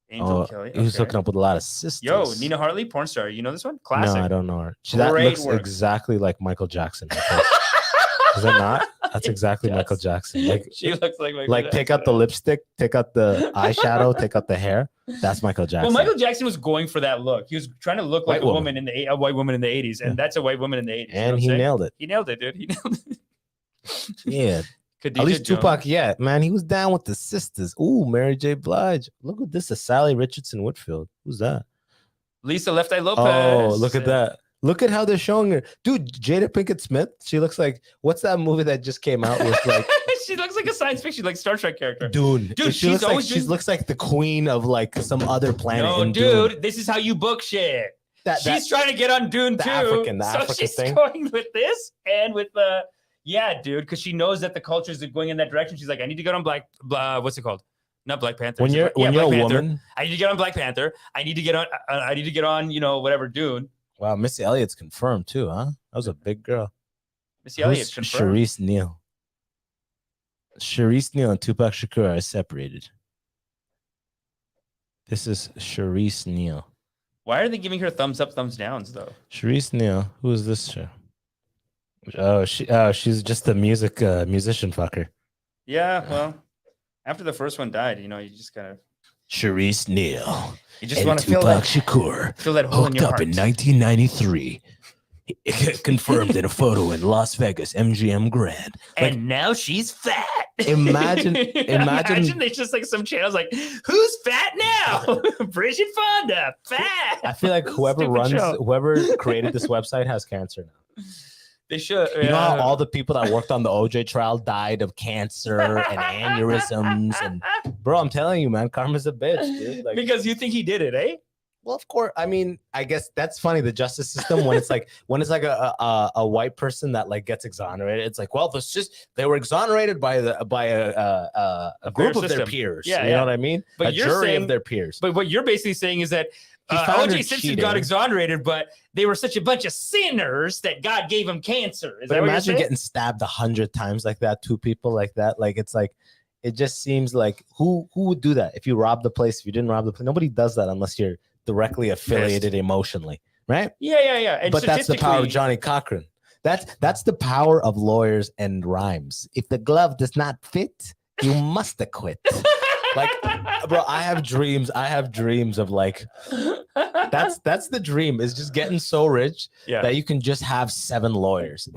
Angel Kelly. He was hooking up with a lot of sisters. Yo, Nina Hartley, porn star. You know this one? Classic. No, I don't know her. That looks exactly like Michael Jackson. Is that not? That's exactly Michael Jackson. Like she looks like Michael Jackson. Take out the lipstick, take out the eyeshadow, take out the hair. That's Michael Jackson. Well, Michael Jackson was going for that look. He was trying to look like a white woman in the 80s, and that's a white woman in the 80s. And he nailed it. He nailed it, dude. He nailed it. Yeah. At least Tupac, man, he was down with the sisters. Ooh, Mary J. Blige. Look at this, Sally Richardson Whitfield. Who's that? Lisa Left Eye Lopez. Oh, look at that. Look at how they're showing her. Dude, Jada Pinkett Smith, she looks like, what's that movie that just came out with like she looks like a science fiction, like Star Trek character. Dude, she looks like the queen of like some other planet. No, dude, Dune. This is how you book shit. She's trying to get on Dune too. So she's going with this and with the yeah, dude, because she knows that the culture is going in that direction. She's like, I need to get on what's it called? Not Black Panther. When you're a woman, I need to get on Black Panther. I need to get on, whatever, Dune. Wow, Missy Elliott's confirmed too, huh? That was a big girl. Missy Elliott's confirmed. Charisse Neal. Charisse Neal and Tupac Shakur are separated. This is Charisse Neal. Why are they giving her thumbs up, thumbs downs though? Charisse Neal. Who is this show? Oh, she's just a musician fucker. Yeah, well, after the first one died, you just kind of. Sharice Neal You just and want to feel Tupac that, Shakur feel that hole in hooked your up heart. in 1993. Confirmed in a photo in Las Vegas MGM Grand. And now she's fat. Imagine there's just like some channels like, who's fat now? Bridget Fonda, fat. I feel like whoever created this website has cancer now. They should. You know how all the people that worked on the OJ trial died of cancer and aneurysms, and bro, I'm telling you, man, karma's a bitch, dude. Like, because you think he did it, eh? well, of course. I mean, I guess that's funny. The justice system, when it's like a white person that like gets exonerated, it's like, well, they were exonerated by a group of their peers. Yeah, you know what I mean? But a you're jury saying, of their peers. But what you're basically saying is that O.J. Simpson got exonerated, but they were such a bunch of sinners that God gave him cancer. Is but that what you're imagine saying? getting stabbed 100 times like that, two people like that. Like, it's like, it just seems like who would do that? If you robbed the place, if you didn't rob the place, nobody does that unless you're directly affiliated emotionally, right? Yeah. And but that's the power of Johnny Cochran. That's the power of lawyers and rhymes. If the glove does not fit, you must acquit. Like, bro, I have dreams of like, that's the dream, is just getting so rich that you can just have 7 lawyers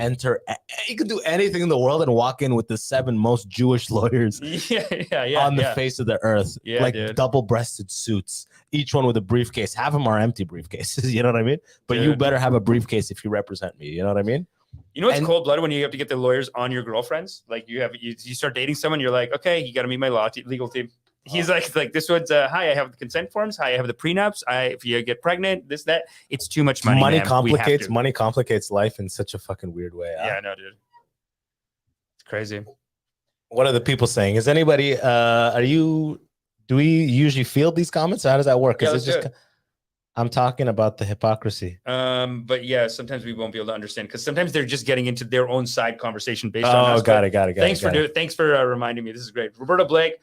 you can do anything in the world and walk in with the 7 most Jewish lawyers on the face of the earth, like double-breasted suits, each one with a briefcase. Half of them are empty briefcases, you know what I mean? But you better have a briefcase if you represent me, you know what I mean? You know what's cold-blooded when you have to get the lawyers on your girlfriends? Like you start dating someone, you're like, okay, you got to meet my legal team. He's like this one's hi, I have the consent forms. Hi, I have the prenups. If you get pregnant, this, that. It's too much money. Money complicates life in such a fucking weird way. Yeah, I know, dude. It's crazy. What are the people saying? Is anybody do we usually field these comments? Or how does that work? Yeah, let's do it. I'm talking about the hypocrisy. But yeah, sometimes we won't be able to understand because sometimes they're just getting into their own side conversation based on us. Got it. Thanks for reminding me. This is great. Roberto Blake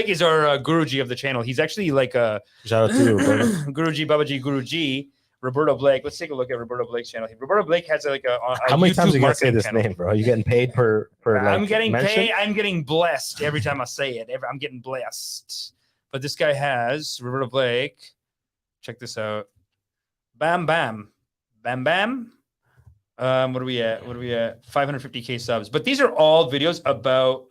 is our Guruji of the channel. He's actually like a shout out to you, Roberto. Guruji, Babaji, Guruji. Roberto Blake. Let's take a look at Roberto Blake's channel. Roberto Blake has like a how many YouTube times are you gonna say this channel. name, bro? Are you getting paid per I'm getting paid. I'm getting blessed every time I say it. I'm getting blessed. But this guy has Roberto Blake. Check this out. Bam. What are we at? 550K subs. But these are all videos about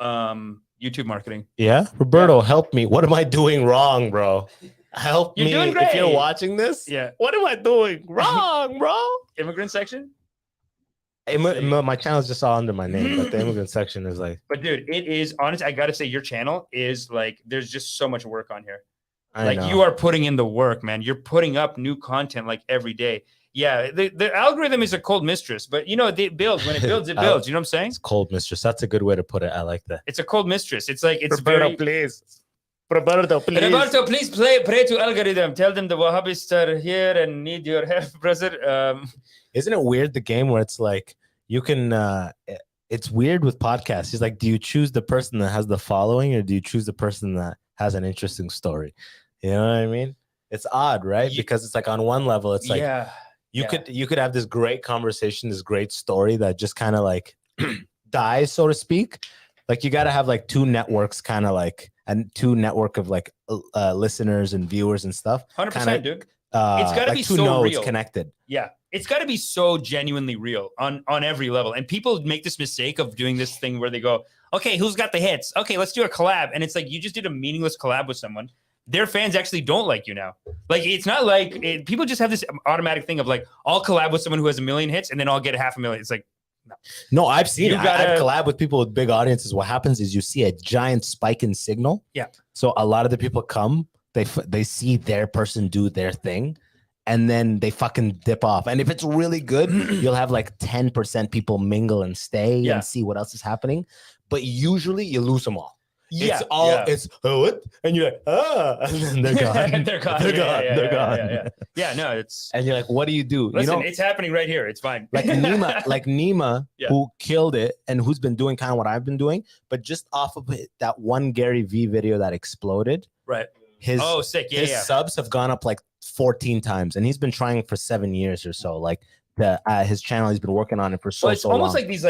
YouTube marketing. Yeah. Roberto, help me. What am I doing wrong, bro? Help me. You're doing great. If you're watching this. Yeah. What am I doing wrong, bro? Immigrant section? My channel is just all under my name, but the immigrant section is like. But dude, it is honest. I gotta say, your channel is like, there's just so much work on here. You are putting in the work, man. You're putting up new content like every day. Yeah, the algorithm is a cold mistress, but you know, it builds. When it builds, it builds. You know what I'm saying? It's cold mistress. That's a good way to put it. I like that. It's a cold mistress. It's like, it's Roberto, please. Roberto, please pray to algorithm. Tell them the Wahhabists are here and need your help, brother. Isn't it weird, the game where it's like, you can, it's weird with podcasts. It's like, do you choose the person that has the following or do you choose the person that has an interesting story? You know what I mean? It's odd, right? Because it's like on one level, it's like you could have this great conversation, this great story that just kind of like dies, so to speak. Like you got to have like 2 networks, kind of like, and 2 network of like listeners and viewers and stuff. 100%, dude. It's got to like be 2 so nodes real. Connected. Yeah, it's got to be so genuinely real on every level. And people make this mistake of doing this thing where they go, okay, who's got the hits? Okay, let's do a collab. And it's like, you just did a meaningless collab with someone. Their fans actually don't like you now. Like, it's not like people just have this automatic thing of like, I'll collab with someone who has 1 million hits and then I'll get 500,000. It's like, no, I've seen it. I've collabed with people with big audiences. What happens is you see a giant spike in signal. Yeah. So a lot of the people come, they see their person do their thing, and then they fucking dip off. And if it's really good, you'll have like 10% people mingle and stay and see what else is happening. But usually you lose them all. Yeah, it's what? And you're like, and then they're gone. They're gone. Yeah, no, it's. And you're like, what do you do? Listen, you know, it's happening right here. It's fine. Like Nima, who killed it and who's been doing kind of what I've been doing, but just off of it, that one Gary V video that exploded. Right. His his subs have gone up like 14 times, and he's been trying for 7 years or so. Like his channel, he's been working on it for so long. It's almost like these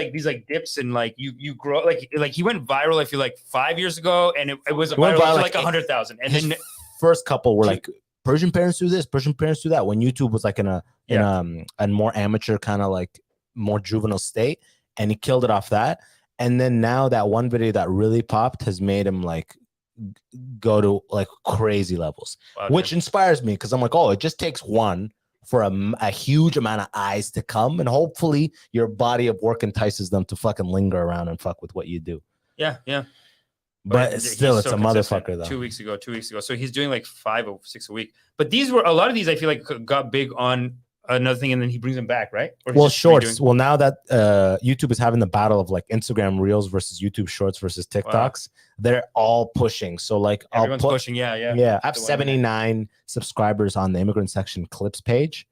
dips, and like you grow like he went viral. I feel like 5 years ago, and it was viral to like 100,000, and then first couple were like Persian parents do this, Persian parents do that. When YouTube was like in a more amateur kind of like more juvenile state, and he killed it off that. And then now that one video that really popped has made him like go to like crazy levels, which inspires me because I'm like, oh, it just takes one for a huge amount of eyes to come, and hopefully your body of work entices them to fucking linger around and fuck with what you do. Yeah. But still, it's so a motherfucker though. 2 weeks ago. So he's doing like 5 or 6 a week. But these were a lot of these. I feel like got big on another thing, and then he brings them back, right? Well, shorts. Well, now that YouTube is having the battle of like Instagram Reels versus YouTube Shorts versus TikToks, they're all pushing. So like, everyone's pushing. Yeah. I have 79 subscribers on the Immigrant Section clips page,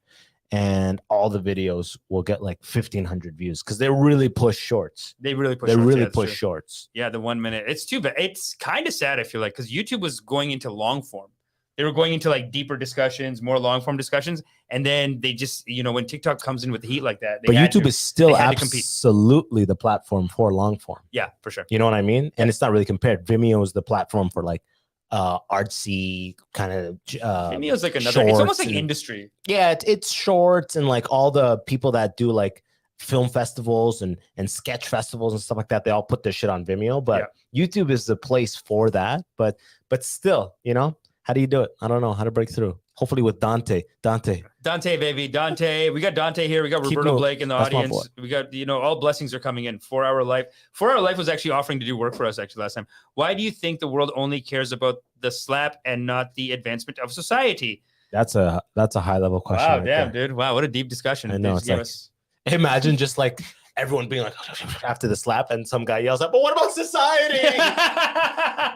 and all the videos will get like 1,500 views because they really push shorts. They really push. Shorts. Yeah, the 1 minute. It's too bad. It's kind of sad. I feel like because YouTube was going into long form. They were going into like deeper discussions, more long form discussions, and then they just, when TikTok comes in with the heat like that, but YouTube is still absolutely the platform for long form. Yeah, for sure. You know what I mean? And it's not really compared. Vimeo is the platform for like artsy kind of. Vimeo's like another. It's almost like industry. Yeah, it's shorts and like all the people that do like film festivals and sketch festivals and stuff like that. They all put their shit on Vimeo, but YouTube is the place for that. But still, how do you do it? I don't know how to break through. Hopefully with Danté, baby. Danté. We got Danté here. We got Roberto Blake in the audience. We got, all blessings are coming in. 4 Hour Life. 4 Hour Life was actually offering to do work for us actually last time. Why do you think the world only cares about the slap and not the advancement of society? That's a high level question. Wow, damn, dude. Wow, what a deep discussion. I know. It's like, imagine just like everyone being like after the slap, and some guy yells out, "But what about society?"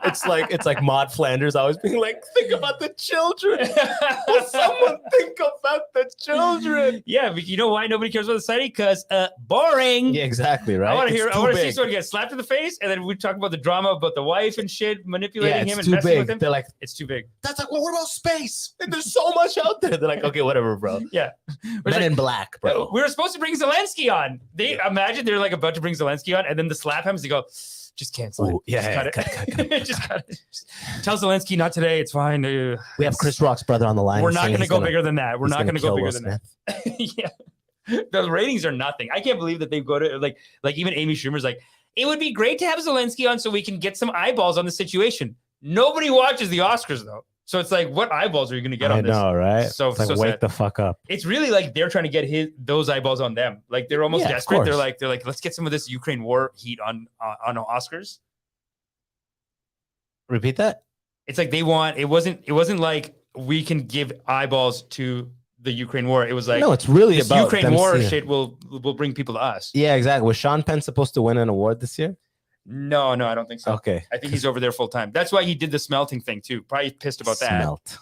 it's like Maud Flanders always being like, "Think about the children." Will someone think about the children? Yeah, but you know why nobody cares about society? Because boring. Yeah, exactly. Right. I want to see someone get slapped in the face, and then we talk about the drama about the wife and shit manipulating him and messing with him. They're like, it's too big. That's like, well, what about space? And there's so much out there. They're like, okay, whatever, bro. Yeah. Men in Black, bro. We were supposed to bring Zelensky on. They imagine they're like about to bring Zelensky on, and then the slap happens. They go, just cancel it. Yeah, cut. Just cut it. Tell Zelensky not today. It's fine. We have Chris Rock's brother on the line. We're not going to go bigger than that. We're not going to go bigger than that. Yeah, the ratings are nothing. I can't believe that they go to like even Amy Schumer's like, it would be great to have Zelensky on so we can get some eyeballs on the situation. Nobody watches the Oscars though. So it's like, what eyeballs are you going to get on this? I know, right? So it's like, so wake sad. The fuck up. It's really like they're trying to get those eyeballs on them. Like they're almost desperate. They're like, let's get some of this Ukraine war heat on Oscars. Repeat that. It's like they want. It wasn't like we can give eyeballs to the Ukraine war. It was like, no, it's really this about Ukraine war shit will bring people to us. Yeah, exactly. Was Sean Penn supposed to win an award this year? No, I don't think so. Okay. I think he's over there full time. That's why he did the smelting thing too. Probably pissed about that. Smelt.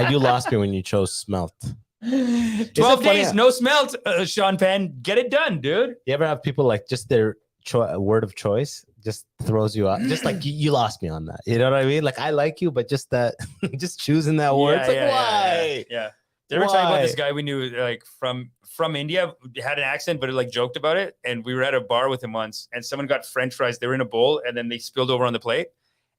You lost me when you chose smelt. 12 days, no smelt, Sean Penn. Get it done, dude. You ever have people like just their word of choice just throws you out? Just like you lost me on that. You know what I mean? Like I like you, but just that, just choosing that word. It's like, why? Yeah. They were talking about this guy we knew like from India, had an accent, but like joked about it. And we were at a bar with him once, and someone got French fries. They were in a bowl, and then they spilled over on the plate.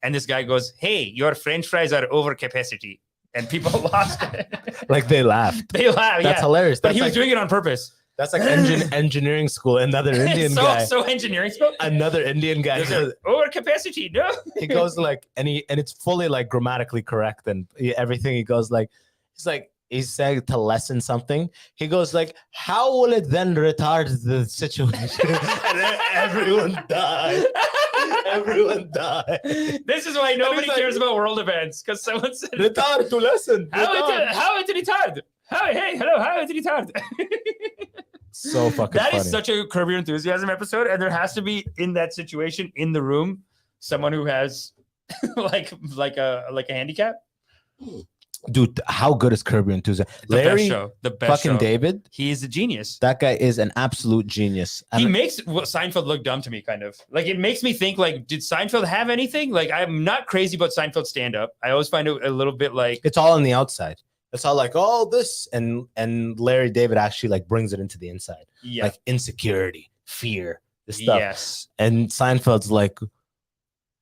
And this guy goes, "Hey, your French fries are over capacity," and people lost it. Like they laughed. That's hilarious. But he was doing it on purpose. That's like engineering school. Another Indian guy. So engineering school. Another Indian guy. Over capacity. No. He goes like, and it's fully like grammatically correct and everything. He goes like, he's saying to lessen something. He goes like, how will it then retard the situation? And everyone died. Everyone died. This is why nobody cares about world events, because someone said retard to lesson. How is it retard? How is it retard? So fucking That funny. is such a Curb Your Enthusiasm episode, and there has to be in that situation in the room someone who has like a handicap. Dude, how good is Curb Your Enthusiasm? The best fucking show. David. He is a genius. That guy is an absolute genius. He makes Seinfeld look dumb to me, kind of. Like, it makes me think, like, did Seinfeld have anything? Like, I'm not crazy about Seinfeld stand-up. I always find it a little bit like... It's all on the outside. It's all like, oh, this. And Larry David actually, like, brings it into the inside. Yeah. Like, insecurity, fear, this stuff. Yes. And Seinfeld's like...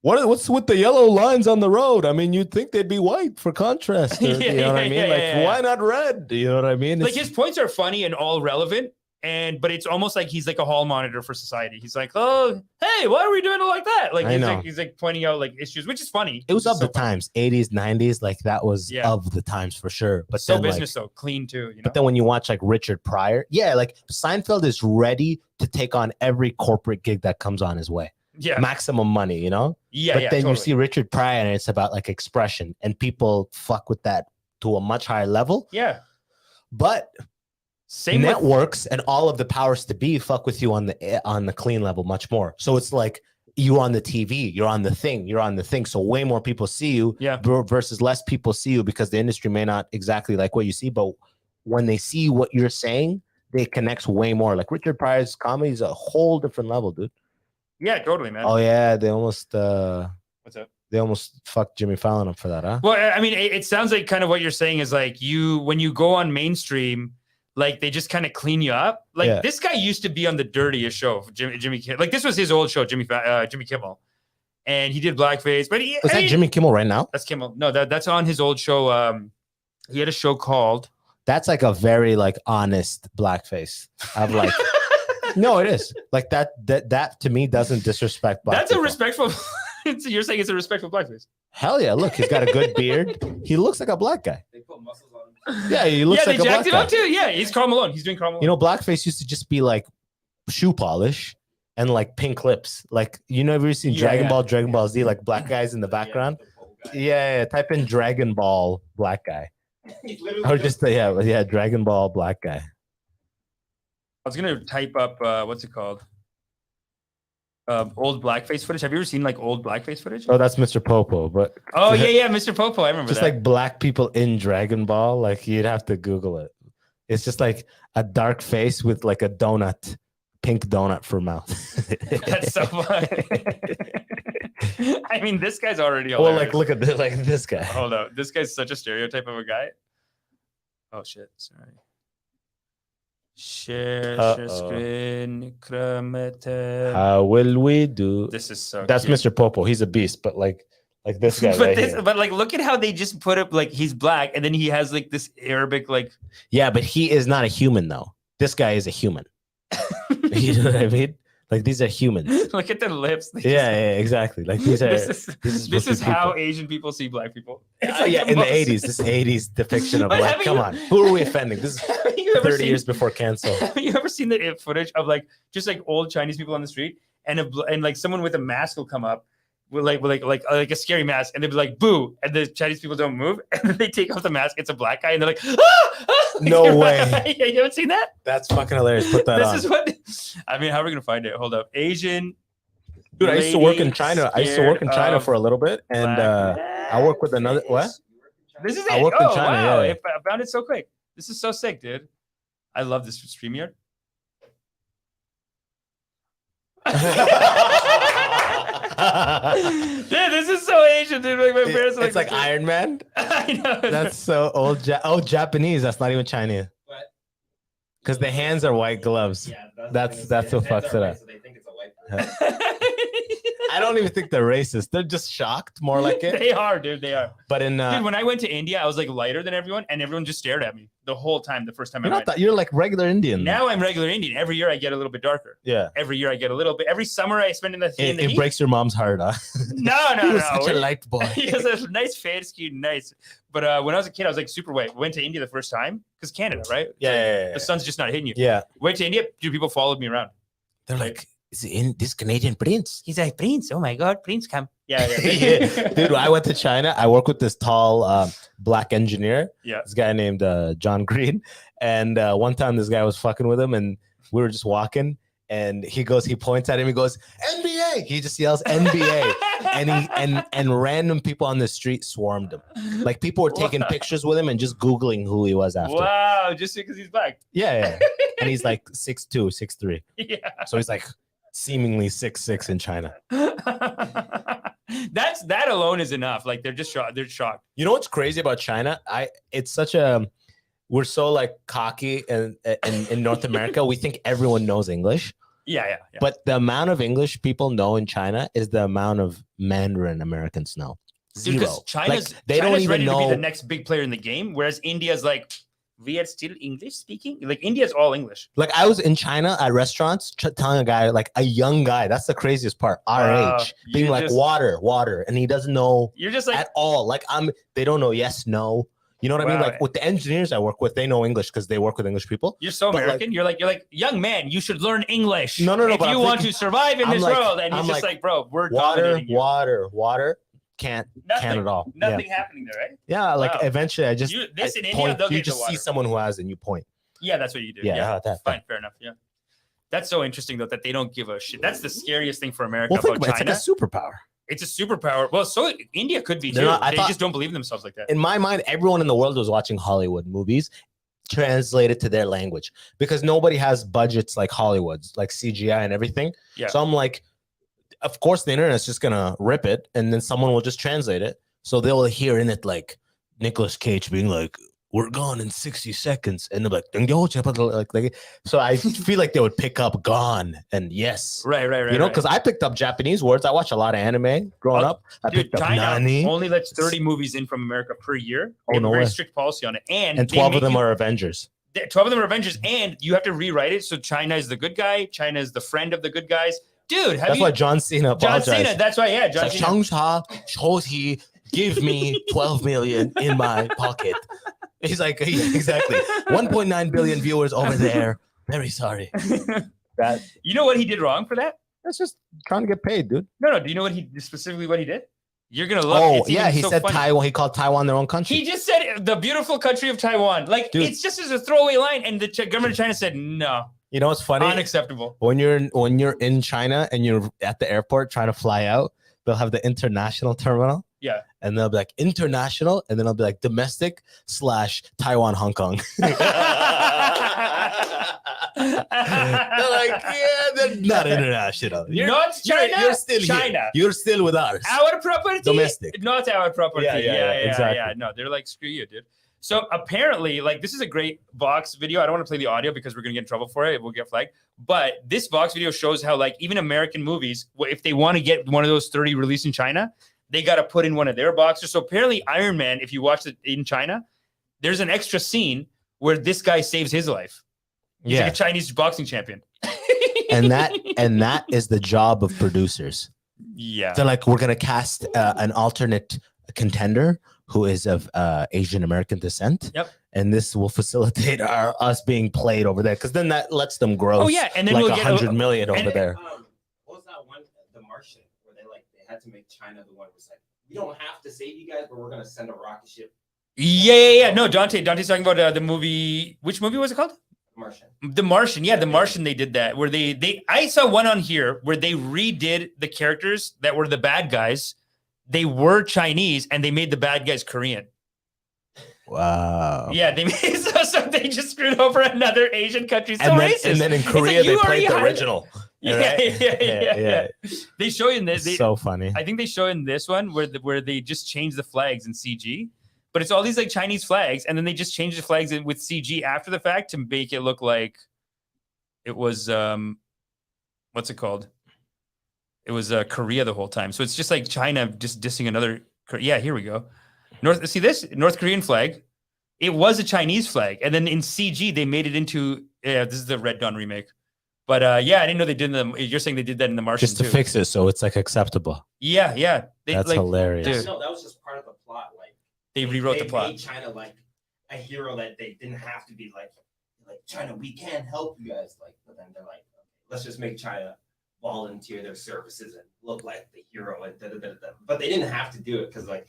What's with the yellow lines on the road? I mean, you'd think they'd be white for contrast. Or, you know what I mean? Why not red? You know what I mean? Like his points are funny and all relevant. But it's almost like he's like a hall monitor for society. He's like, oh, hey, why are we doing it like that? Like he's like pointing out like issues, which is funny. It was of the times, 80s, 90s, like that was of the times for sure. But so then, business though, clean too. You know? But then when you watch like Richard Pryor, like Seinfeld is ready to take on every corporate gig that comes on his way. Yeah, maximum money, you know. Yeah, but then you see Richard Pryor, and it's about like expression, and people fuck with that to a much higher level. Yeah, but. Same networks and all of the powers to be fuck with you on the clean level much more. So it's like you're on the TV, you're on the thing. So way more people see you versus less people see you because the industry may not exactly like what you see. But when they see what you're saying, they connect way more. Like Richard Pryor's comedy is a whole different level, dude. Yeah, totally, man. Oh yeah, they almost what's up? They almost fucked Jimmy Fallon up for that, huh? Well, I mean, it sounds like kind of what you're saying is like when you go on mainstream. Like they just kind of clean you up. Like this guy used to be on the dirtiest show, Jimmy Kimmel. Like this was his old show, Jimmy Kimmel, and he did blackface. But is that Jimmy Kimmel right now? That's Kimmel. No, that's on his old show. He had a show called. That's like a very like honest blackface. I'm like, no, it is like that to me doesn't disrespect black. That's people. A respectful. So you're saying it's a respectful blackface? Hell yeah! Look, he's got a good beard. He looks like a black guy. They put muscles on him. Yeah, he looks like a black guy. They jacked him up too. Yeah, he's Karl Malone. He's doing Karl Malone. You know, blackface used to just be like shoe polish and like pink lips. Like you know, have you ever seen Dragon Ball Z, like black guys in the background? Yeah. Type in Dragon Ball black guy. Or just Dragon Ball black guy. I was gonna type up what's it called? Old blackface footage. Have you ever seen like old blackface footage? Oh, that's Mr. Popo. But Mr. Popo. I remember just like black people in Dragon Ball. Like you'd have to Google it. It's just like a dark face with like a donut, pink donut for mouth. That's so funny. I mean, this guy's already hilarious. Well, like look at this, like this guy. Hold on, this guy's such a stereotype of a guy. Oh shit! Sorry. Share screen. How will we do? This is so. That's cute. Mr. Popo. He's a beast, but like this guy. But like, look at how they just put up like he's black, and then he has like this Arabic like. Yeah, but he is not a human though. This guy is a human. You know what I mean? Like these are humans. Look at their lips. Yeah, exactly. Like these are. This is how Asian people see black people. Like in the 80s, this 80s depiction of like, come on, who are we offending? This is 30 years before cancel. Have you ever seen the footage of like just like old Chinese people on the street and like someone with a mask will come up with like a scary mask and they'll be like boo and the Chinese people don't move and then they take off the mask, it's a black guy and they're like no way. You haven't seen that? That's fucking hilarious. Put that on. This is what I mean. How are we gonna find it? Hold up. Asian. Dude, I used to work in China. For a little bit, and I work with another. What? This is it. I worked in China. Wow. Yeah. I found it so quick. This is so sick, dude. I love this StreamYard. Dude, this is so Asian, dude. Like my parents it's like Iron Man. I know. That's so old. Japanese. That's not even Chinese. Because the hands are white gloves. Yeah, that's what fucks it up. So they think it's a white person. I don't even think they're racist. They're just shocked, more like it. They are, dude. They are. But dude, when I went to India, I was like lighter than everyone, and everyone just stared at me the whole time. The first time I went. You're like regular Indian. Now I'm regular Indian. Every year I get a little bit darker. Yeah. Every year I get a little bit. Every summer I spend in the heat. It breaks your mom's heart, huh? No. He was such a light boy. He has a nice face, cute, nice. But when I was a kid, I was like super white. Went to India the first time because Canada, right? Yeah. The sun's just not hitting you. Yeah. Went to India. Dude, people followed me around. They're like, is in this Canadian prince? He's like, Prince. Oh my God, Prince, come. Yeah. Dude, I went to China. I work with this tall black engineer. Yeah. This guy named John Green. And one time this guy was fucking with him and we were just walking. And he points at him. He goes, NBA. He just yells NBA. and random people on the street swarmed him. Like people were taking pictures with him and just Googling who he was after. Wow. Just because he's black. Yeah. And he's like 6'2", 6'3". Yeah. So he's like seemingly 6'6" in China. That alone is enough. Like they're just shocked. They're shocked. You know what's crazy about China? We're so like cocky and in North America, we think everyone knows English. Yeah. But the amount of English people know in China is the amount of Mandarin Americans know. Zero. Because China's they don't even ready know to be the next big player in the game, whereas India's like, we are still English speaking. Like India's all English. Like I was in China at restaurants telling a guy, like a young guy, that's the craziest part, our age, being like water, and he doesn't know you're just like at all. Like they don't know yes, no. You know what I mean? Like with the engineers I work with, they know English because they work with English people. You're so American. Like, you're like, young man, you should learn English. No. If you want to survive in this world, and he's just like, bro, we're dominating you. Water. Can't at all. Nothing happening there, right? Yeah, like eventually I just in India, point, they'll you get just see someone who has and you point. Yeah, that's what you do. Yeah, fine, fair enough. Yeah, that's so interesting though that they don't give a shit. That's the scariest thing for America about China. It's like a superpower. It's a superpower. Well, so India could be too. They just don't believe in themselves like that. In my mind, everyone in the world was watching Hollywood movies translated to their language because nobody has budgets like Hollywood's, like CGI and everything. Yeah. So I'm like, of course, the internet's just gonna rip it, and then someone will just translate it. So they'll hear in it like Nicolas Cage being like, "We're gone in 60 seconds," and they're like, so I feel like they would pick up "gone" and "yes." Right. You know, because I picked up Japanese words. I watched a lot of anime growing up. I picked up China Nani. only lets 30 movies in from America per year. They have a very strict policy on it, and 12 of them are Avengers. 12 of them are Avengers, and you have to rewrite it. So China is the good guy. China is the friend of the good guys. Dude, that's why John Cena apologized. John Cena, that's why, yeah. John Cena. Give me 12 million in my pocket. He's like, yeah, exactly. 1.9 billion viewers over there. Very sorry. You know what he did wrong for that? That's just trying to get paid, dude. No. Do you know what he did? You're gonna love. He said funny. Taiwan. He called Taiwan their own country. He just said the beautiful country of Taiwan. Like, dude, it's just as a throwaway line, and the government of China said no. You know what's funny? Unacceptable. When you're in China and you're at the airport trying to fly out, they'll have the international terminal. Yeah. And they'll be like international, and then I'll be like domestic/Taiwan, Hong Kong. They're like, yeah, they're not international. You're not China. You're still China. Here. You're still with ours. Our property. Domestic. Not our property. Yeah, exactly. Yeah. No, they're like, screw you, dude. So apparently, like, this is a great Vox video. I don't want to play the audio because we're gonna get in trouble for it. We'll get flagged. But this Vox video shows how, like, even American movies, if they want to get one of those 30 released in China, they got to put in one of their boxers. So apparently, Iron Man, if you watch it in China, there's an extra scene where this guy saves his life. He's like a Chinese boxing champion. and that is the job of producers. Yeah, they're like, we're gonna cast an alternate contender who is of Asian American descent. Yep. And this will facilitate us being played over there, because then that lets them grow. Oh yeah, and then like we'll 100 million over there. What was that one, The Martian, where they had to make China the one who was like, we don't have to save you guys, but we're gonna send a rocket ship. Yeah. No, Dante's talking about the movie. Which movie was it called? Martian. The Martian. Yeah, The Martian. They did that where they. I saw one on here where they redid the characters that were the bad guys. They were Chinese and they made the bad guys Korean. Wow. Yeah, they made so they just screwed over another Asian country. So racist. And then in Korea they played the original. Yeah. They show you in this. So funny. I think they show in this one where they just change the flags in CG, but it's all these like Chinese flags, and then they just change the flags with CG after the fact to make it look like it was what's it called? It was Korea the whole time. So it's just like China just dissing another. Yeah, here we go. See this North Korean flag? It was a Chinese flag, and then in CG they made it into. Yeah, this is the Red Dawn remake. But yeah, I didn't know they did you're saying they did that in The Martian just to fix it so it's like acceptable. Yeah. That's hilarious. Dude. No, that was just part of the plot. Like they rewrote the plot. Made China like a hero that they didn't have to be like China. We can help you guys. Like, but then they're like, okay, let's just make China volunteer their services and look like the hero and But they didn't have to do it because like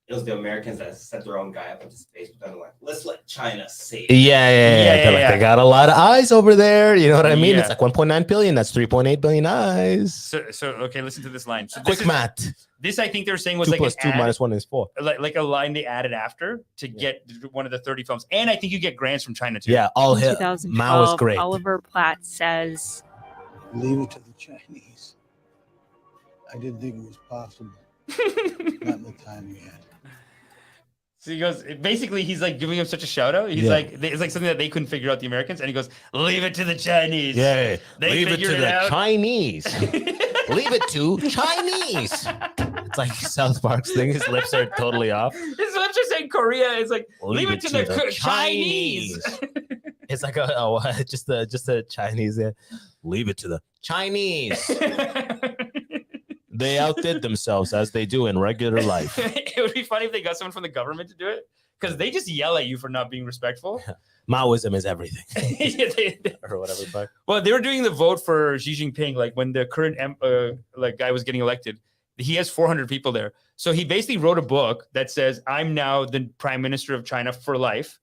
it was the Americans that sent their own guy up into space. But they're like, let's let China save. Yeah. They got a lot of eyes over there. You know what I mean? It's like 1.9 billion. That's 3.8 billion eyes. So okay, listen to this line. So quick math. This I think they were saying was 2 like plus 2 minus 1 is 4. Like a line they added after to get one of the 30 films, and I think you get grants from China too. Yeah, all hit. Mao is great. Oliver Platt says, "Leave it to the Chinese. I didn't think it was possible. Not in the time we had." So he goes, basically, he's like giving him such a shout out. He's like, it's like something that they couldn't figure out, the Americans. And he goes, leave it to the Chinese. Yeah, they leave it to the out. Chinese. Leave it to Chinese. It's like South Park's thing. His lips are totally off. His lips are saying Korea. It's like, leave it to the Chinese. It's like just a Chinese. Leave it to the Chinese. They outdid themselves as they do in regular life. It would be funny if they got someone from the government to do it, because they just yell at you for not being respectful. Maoism is everything. Or whatever. Well, they were doing the vote for Xi Jinping, like when the current guy was getting elected. He has 400 people there. So he basically wrote a book that says, I'm now the prime minister of China for life.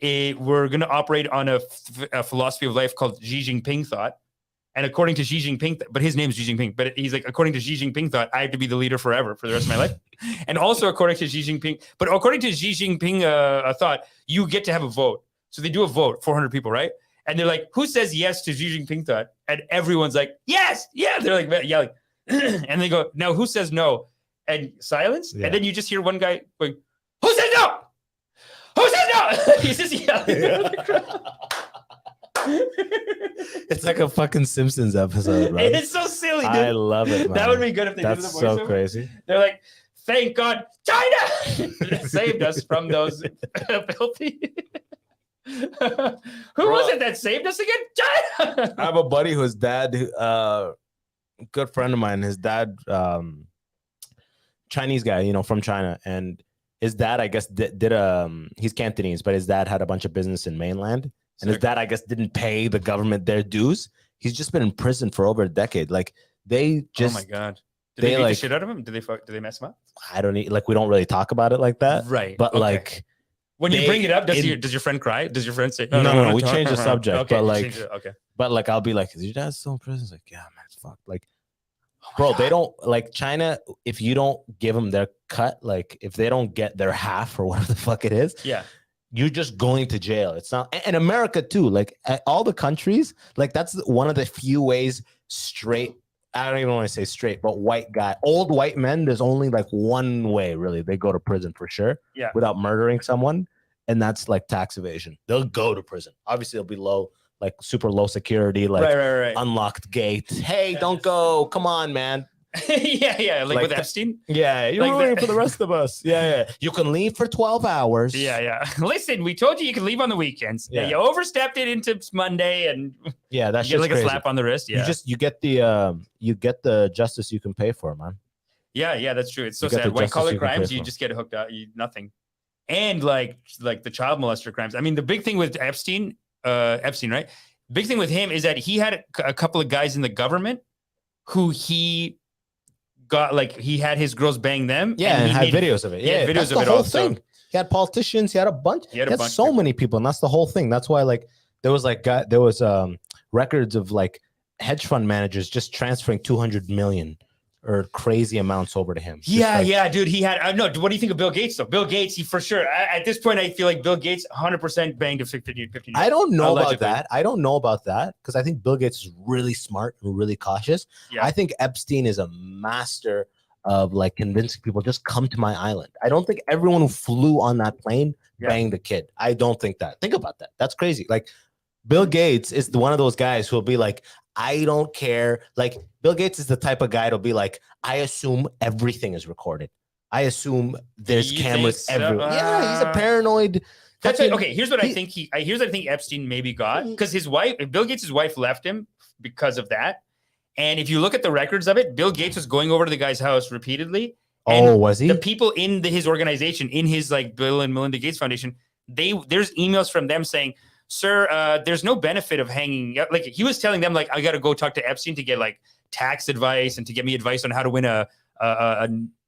We're going to operate on a philosophy of life called Xi Jinping thought. And according to Xi Jinping, but his name is Xi Jinping, but he's like, according to Xi Jinping thought, I have to be the leader forever for the rest of my life. And also according to Xi Jinping, thought, you get to have a vote. So they do a vote, 400 people, right? And they're like, who says yes to Xi Jinping thought? And everyone's like, yes, yeah. They're like yelling. And they go, now who says no? And silence. Yeah. And then you just hear one guy going, who says no? Who says no? He's just yelling. It's like a fucking Simpsons episode, right? It's so silly, dude. I love it, man. That would be good if they did the voiceover. That's so crazy. They're like, thank God, China saved us from those filthy. Who was it that saved us again? China. I have a buddy whose dad, good friend of mine, his dad, Chinese guy, from China, and his dad, I guess, did he's Cantonese, but his dad had a bunch of business in mainland. And his dad, I guess, didn't pay the government their dues. He's just been in prison for over a decade. Like they just, oh my God, did they beat the shit out of him? Did they mess him up? I don't need, we don't really talk about it like that, right? But okay. When you bring it up, does your friend cry? Does your friend say, no, we changed the subject, okay, but I'll be like, is your dad still in prison? It's like, yeah, man, it's fucked. Bro, they don't China. If you don't give them their cut, if they don't get their half or whatever the fuck it is, yeah. You're just going to jail. It's not, and America too. All the countries, that's one of the few ways straight. I don't even want to say straight, but old white men. There's only one way really. They go to prison for sure. Yeah. Without murdering someone, and that's tax evasion. They'll go to prison. Obviously, it'll be low, super low security, right. Unlocked gates. Hey, don't go. Come on, man. yeah, with Epstein. Yeah, you're ruining for the rest of us. Yeah. You can leave for 12 hours. Yeah. Listen, we told you can leave on the weekends. Yeah, you overstepped it into Monday, and that's you get crazy. A slap on the wrist. Yeah, you get the justice you can pay for, man. Yeah, that's true. It's so sad. White collar crimes, you just get hooked up. Nothing. And like the child molester crimes. I mean, the big thing with Epstein, right? Big thing with him is that he had a couple of guys in the government who he got he had his girls bang them. Yeah, and had videos of it. Yeah, videos of it all. Also. He had politicians. He had a bunch. He had so many people, and that's the whole thing. That's why there was records of hedge fund managers just transferring 200 million or crazy amounts over to him. Yeah, dude. He had no. What do you think of Bill Gates though? Bill Gates, he for sure. At this point, I feel like Bill Gates 100% banged a 15. I don't know about that. I don't know about that because I think Bill Gates is really smart and really cautious. Yeah. I think Epstein is a master of convincing people just come to my island. I don't think everyone who flew on that plane banged the kid. I don't think that. Think about that. That's crazy. Bill Gates is one of those guys who will be like, I don't care. Bill Gates is the type of guy that'll be like, I assume everything is recorded. I assume there's cameras everywhere. Yeah, he's a paranoid. That's right. Okay, here's what I think here's what I think Epstein maybe got, because his wife, Bill Gates' wife, left him because of that. And if you look at the records of it, Bill Gates was going over to the guy's house repeatedly. Oh, was he? The people in his organization, in his Bill and Melinda Gates Foundation, there's emails from them saying, sir, there's no benefit of hanging. He was telling them, I got to go talk to Epstein to get tax advice and to get me advice on how to win a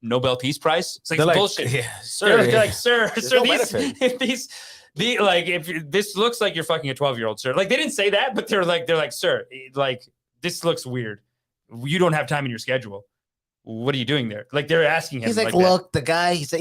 Nobel Peace Prize. It's bullshit. Yeah, sir. They're like, sir, if this looks like you're fucking a 12-year-old, sir. They didn't say that, but they're like, sir, this looks weird. You don't have time in your schedule. What are you doing there? They're asking him. He's look, the guy, he's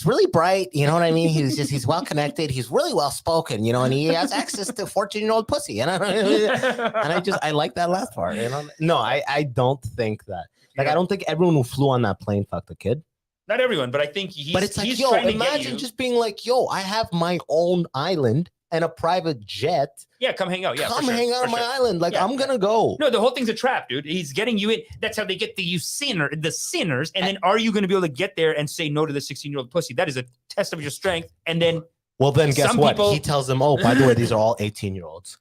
really bright. You know what I mean? He's well connected. He's really well spoken, and he has access to 14-year-old pussy. And I like that last part. No, I don't think that. I don't think everyone who flew on that plane fucked the kid. Not everyone, but I think he's. But it's like, he's yo, trying to get imagine you. just being like, yo, I have my own island and a private jet. Yeah, come hang out. Yeah, come for sure, hang out for on my sure. island. Like, Yeah, I'm gonna go. No, the whole thing's a trap, dude. He's getting you in. That's how they get the sinners. And then are you going to be able to get there and say no to the 16-year-old pussy? That is a test of your strength. And then Well, then guess some what? people- He tells them, oh, by the way, these are all 18-year-olds.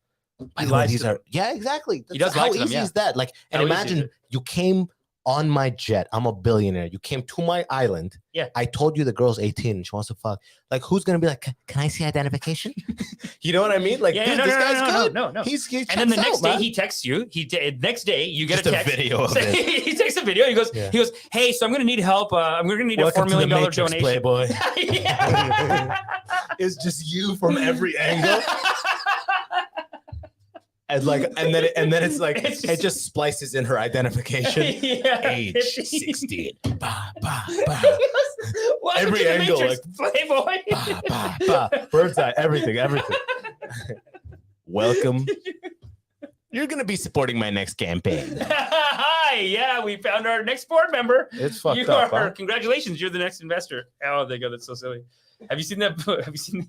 By the way, lies these to are yeah, exactly. He does how lie to easy them, yeah. is that? Like, and How easy is imagine it? you came on my jet. I'm a billionaire. You came to my island. Yeah. I told you the girl's 18 and she wants to fuck. Like, who's gonna be like, can I see identification? You know what I mean? Like, Yeah, dude, no, this no, guy's no, good. no. He And then the checks next out, day man. he texts you. Next day you get Just a text. video of So it. he takes a video. He goes, hey, so I'm going to need help. I'm going to need Welcome a $4 million to the Matrix, donation. Playboy. Yeah. It's just you from every angle. And then it's like It's it just splices in her identification. Yeah. Age 16. Bah, bah, bah. Welcome Every to the angle, Matrix, Playboy. Bah, bah, bah. Bird's eye, everything. Welcome. You're gonna be supporting my next campaign. Hi, yeah, we found our next board member. It's fucked You up. are. Huh? Congratulations, you're the next investor. Oh, they go. That's so silly. Have you seen that? Have you seen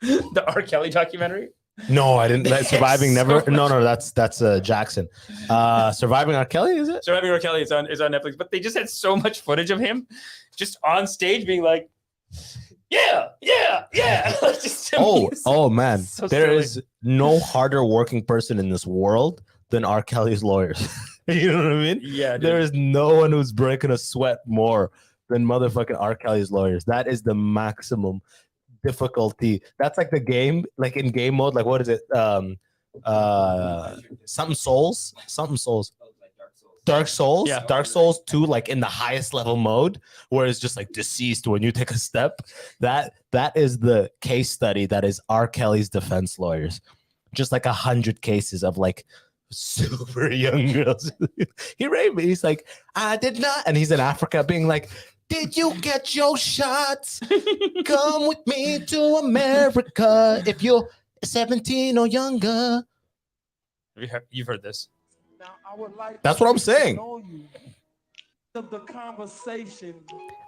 the R. Kelly documentary? No, I didn't. It's Surviving so never. much- No, that's Jackson. Surviving R. Kelly, is it? Surviving R. Kelly is on Netflix, but they just had so much footage of him just on stage being like, yeah. Just to me, it's Oh man, so there silly. is no harder working person in this world than R. Kelly's lawyers. You know what I mean? Yeah, dude. There is no one who's breaking a sweat more than motherfucking R. Kelly's lawyers. That is the maximum difficulty. That's like the game, like in game mode. Like what is it? Something Souls. Dark Souls. Yeah. Dark Souls 2, like in the highest level mode, where it's just like deceased when you take a step. That is the case study that is R. Kelly's defense lawyers. Just like 100 cases of like super young girls. He raped me. He's like, I did not. And he's in Africa being like, did you get your shots? Come with me to America if you're 17 or younger. You've heard this. Now, I would like That's what I'm saying. to know you. The conversation.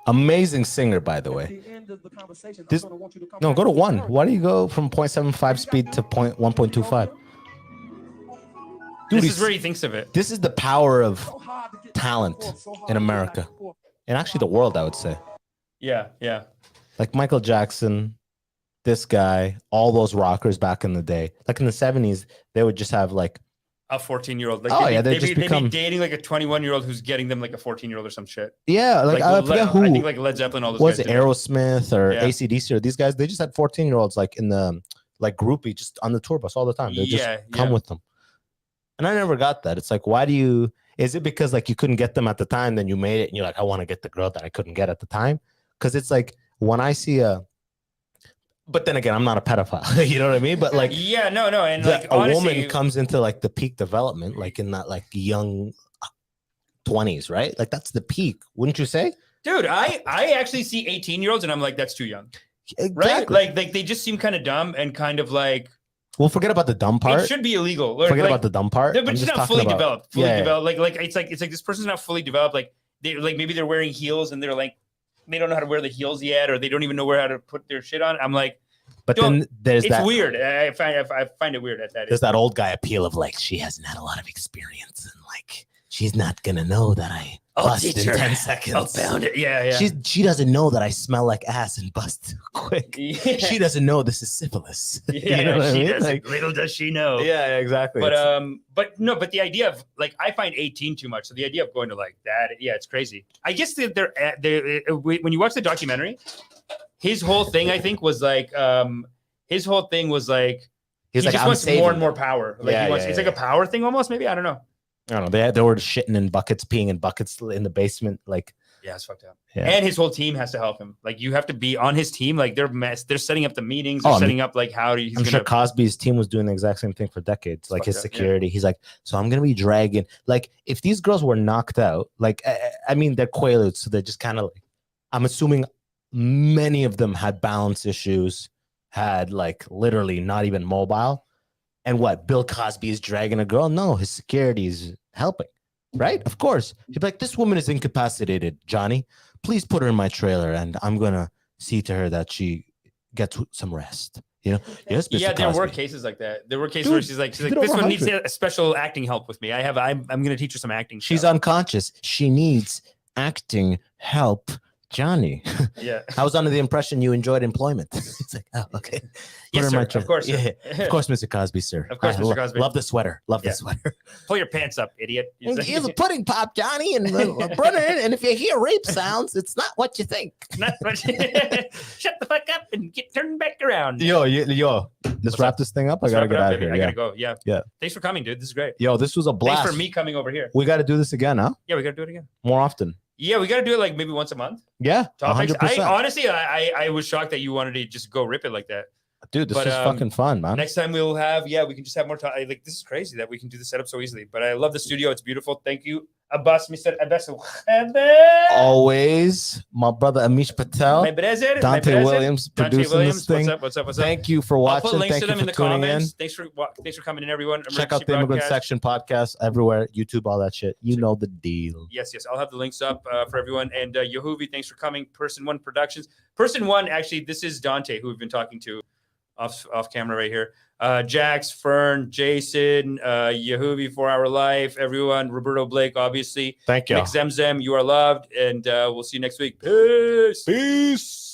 Amazing singer, by the At way. the end of the conversation, This- I'm gonna want you to come No, back go to the 1. first. Why do you go from 0.75 speed to 1.25? Dude, This is where he thinks of it. this is the power of So hard to get talent back and forth, so hard in to get America. back and forth. and actually the world, I would say. Yeah. Like Michael Jackson, this guy, all those rockers back in the day. Like in the 70s, they would just have like A 14-year-old. Like, Oh, they'd yeah, be, they they'd, just be, they'd become- be dating like a 21-year-old who's getting them like a 14-year-old or some shit. yeah, like I forget who I think like Led Zeppelin, all those was guys it, did Aerosmith or Yeah. AC/DC or these guys. They just had 14-year-olds like in the like groupie just on the tour bus all the time. They just come with them. And I never got that. It's like, why do you? Is it because like you couldn't get them at the time, then you made it, and you're like, I want to get the girl that I couldn't get at the time? Because it's like when I see a. But then again, I'm not a pedophile. You know what I mean? But like, Yeah, no, and the- like a honestly, woman comes into like the peak development, like in that like young 20s, right? Like that's the peak, wouldn't you say? dude, I actually see 18-year-olds and I'm like, that's too young, right? Exactly. Like they just seem kind of dumb and kind of like Well, forget about the dumb part. it should be illegal. Or, Forget like, about the dumb part. no, but I'm it's just not talking fully about- developed. Yeah. Developed. Like it's like this person's not fully developed. Like they like maybe they're wearing heels and they're like they don't know how to wear the heels yet, or they don't even know where how to put their shit on. I'm like, But Don't- then there's it's that. weird. I find it weird at that. There's that old guy appeal of like she hasn't had a lot of experience and like she's not gonna know that I bust in 10 seconds. it. Yeah. She doesn't know that I smell like ass and bust quick. yeah. She doesn't know this is syphilis. Yeah, You know what I she mean? does. Like, Little does she know. yeah, exactly. But but the idea of like I find 18 too much. So the idea of going to like that, yeah, it's crazy. I guess they're when you watch the documentary, his whole thing I think was like he's he like, just I'm wants saving more and more them. power. Like Yeah, he wants, yeah, it's yeah. like a power thing almost. Maybe I don't know. I don't know. They were shitting in buckets, peeing in buckets in the basement. Like, Yeah, it's fucked up. Yeah. And his whole team has to help him. Like you have to be on his team. Like they're setting up the meetings. Oh, They're I'm- setting up like how he's I'm gonna. sure Cosby's team was doing the exact same thing for decades. Like his fucked up, yeah. security, he's like, so I'm gonna be dragging. Like if these girls were knocked out, like I mean they're Quaaludes, so they're just kind of like. I'm assuming many of them had balance issues, had like literally not even mobile. And what Bill Cosby is dragging a girl? No, his security is helping. right? Of course. He'd be like, this woman is incapacitated, Johnny. Please put her in my trailer, and I'm gonna see to her that she gets some rest. You know? Yes, Mr. Yeah, there Cosby. were cases like that. There were cases Dude, where she's like, did this over one needs 100. a special acting help with me. I'm gonna teach her some acting. She's stuff. unconscious. She needs acting help, Johnny. Yeah. I was under the impression you enjoyed employment. It's like, oh, okay. Put Yes, her in sir. my Of trailer. course, sir. Yeah, of course, Mr. Cosby, sir. Of course, I Mr. Cosby. Love the sweater. Love Yeah. the sweater. Pull your pants up, idiot. Here's a pudding pop, Johnny, and Brunner. And if you hear rape sounds, it's not what you think. Not much. Shut the fuck up and get turned back around. Yo, let's What's wrap up? this thing up. I Let's gotta wrap it get up, out of baby. here. I Yeah. gotta go. Yeah. Yeah. Thanks for coming, dude. This is great. Yo, this was a blast. Thanks for me coming over here. We got to do this again, huh? Yeah, we gotta do it again. More often. Yeah, we gotta do it like maybe once a month. Yeah, Topics. 100%. Honestly, I was shocked that you wanted to just go rip it like that. Dude, this But, is fucking fun, man. Next time we'll have, we can just have more time. Like, this is crazy that we can do the setup so easily. But I love the studio. It's beautiful. Thank you. Abbas, Mr. Abbas. Always, my brother Amish Patel, My brother, Danté Williams, producing this thing. What's up? Thank you for I'll watching. put links Thank to you them in for the tuning in. comments. Thanks for coming in, everyone. Check out Emergency the Immigrant Broadcast. Section podcast everywhere, YouTube, all that shit. You know the deal. Yes. I'll have the links up for everyone. And Yehuvi, thanks for coming. Person One Productions. Person One, actually, this is Dante, who we've been talking to off camera right here. Jax, Fern, Jason, Yehuvi, 4 Hour Life, everyone, Roberto Blake, obviously. Thank you. Nick Zemzem, you are loved. And we'll see you next week. Peace. Peace.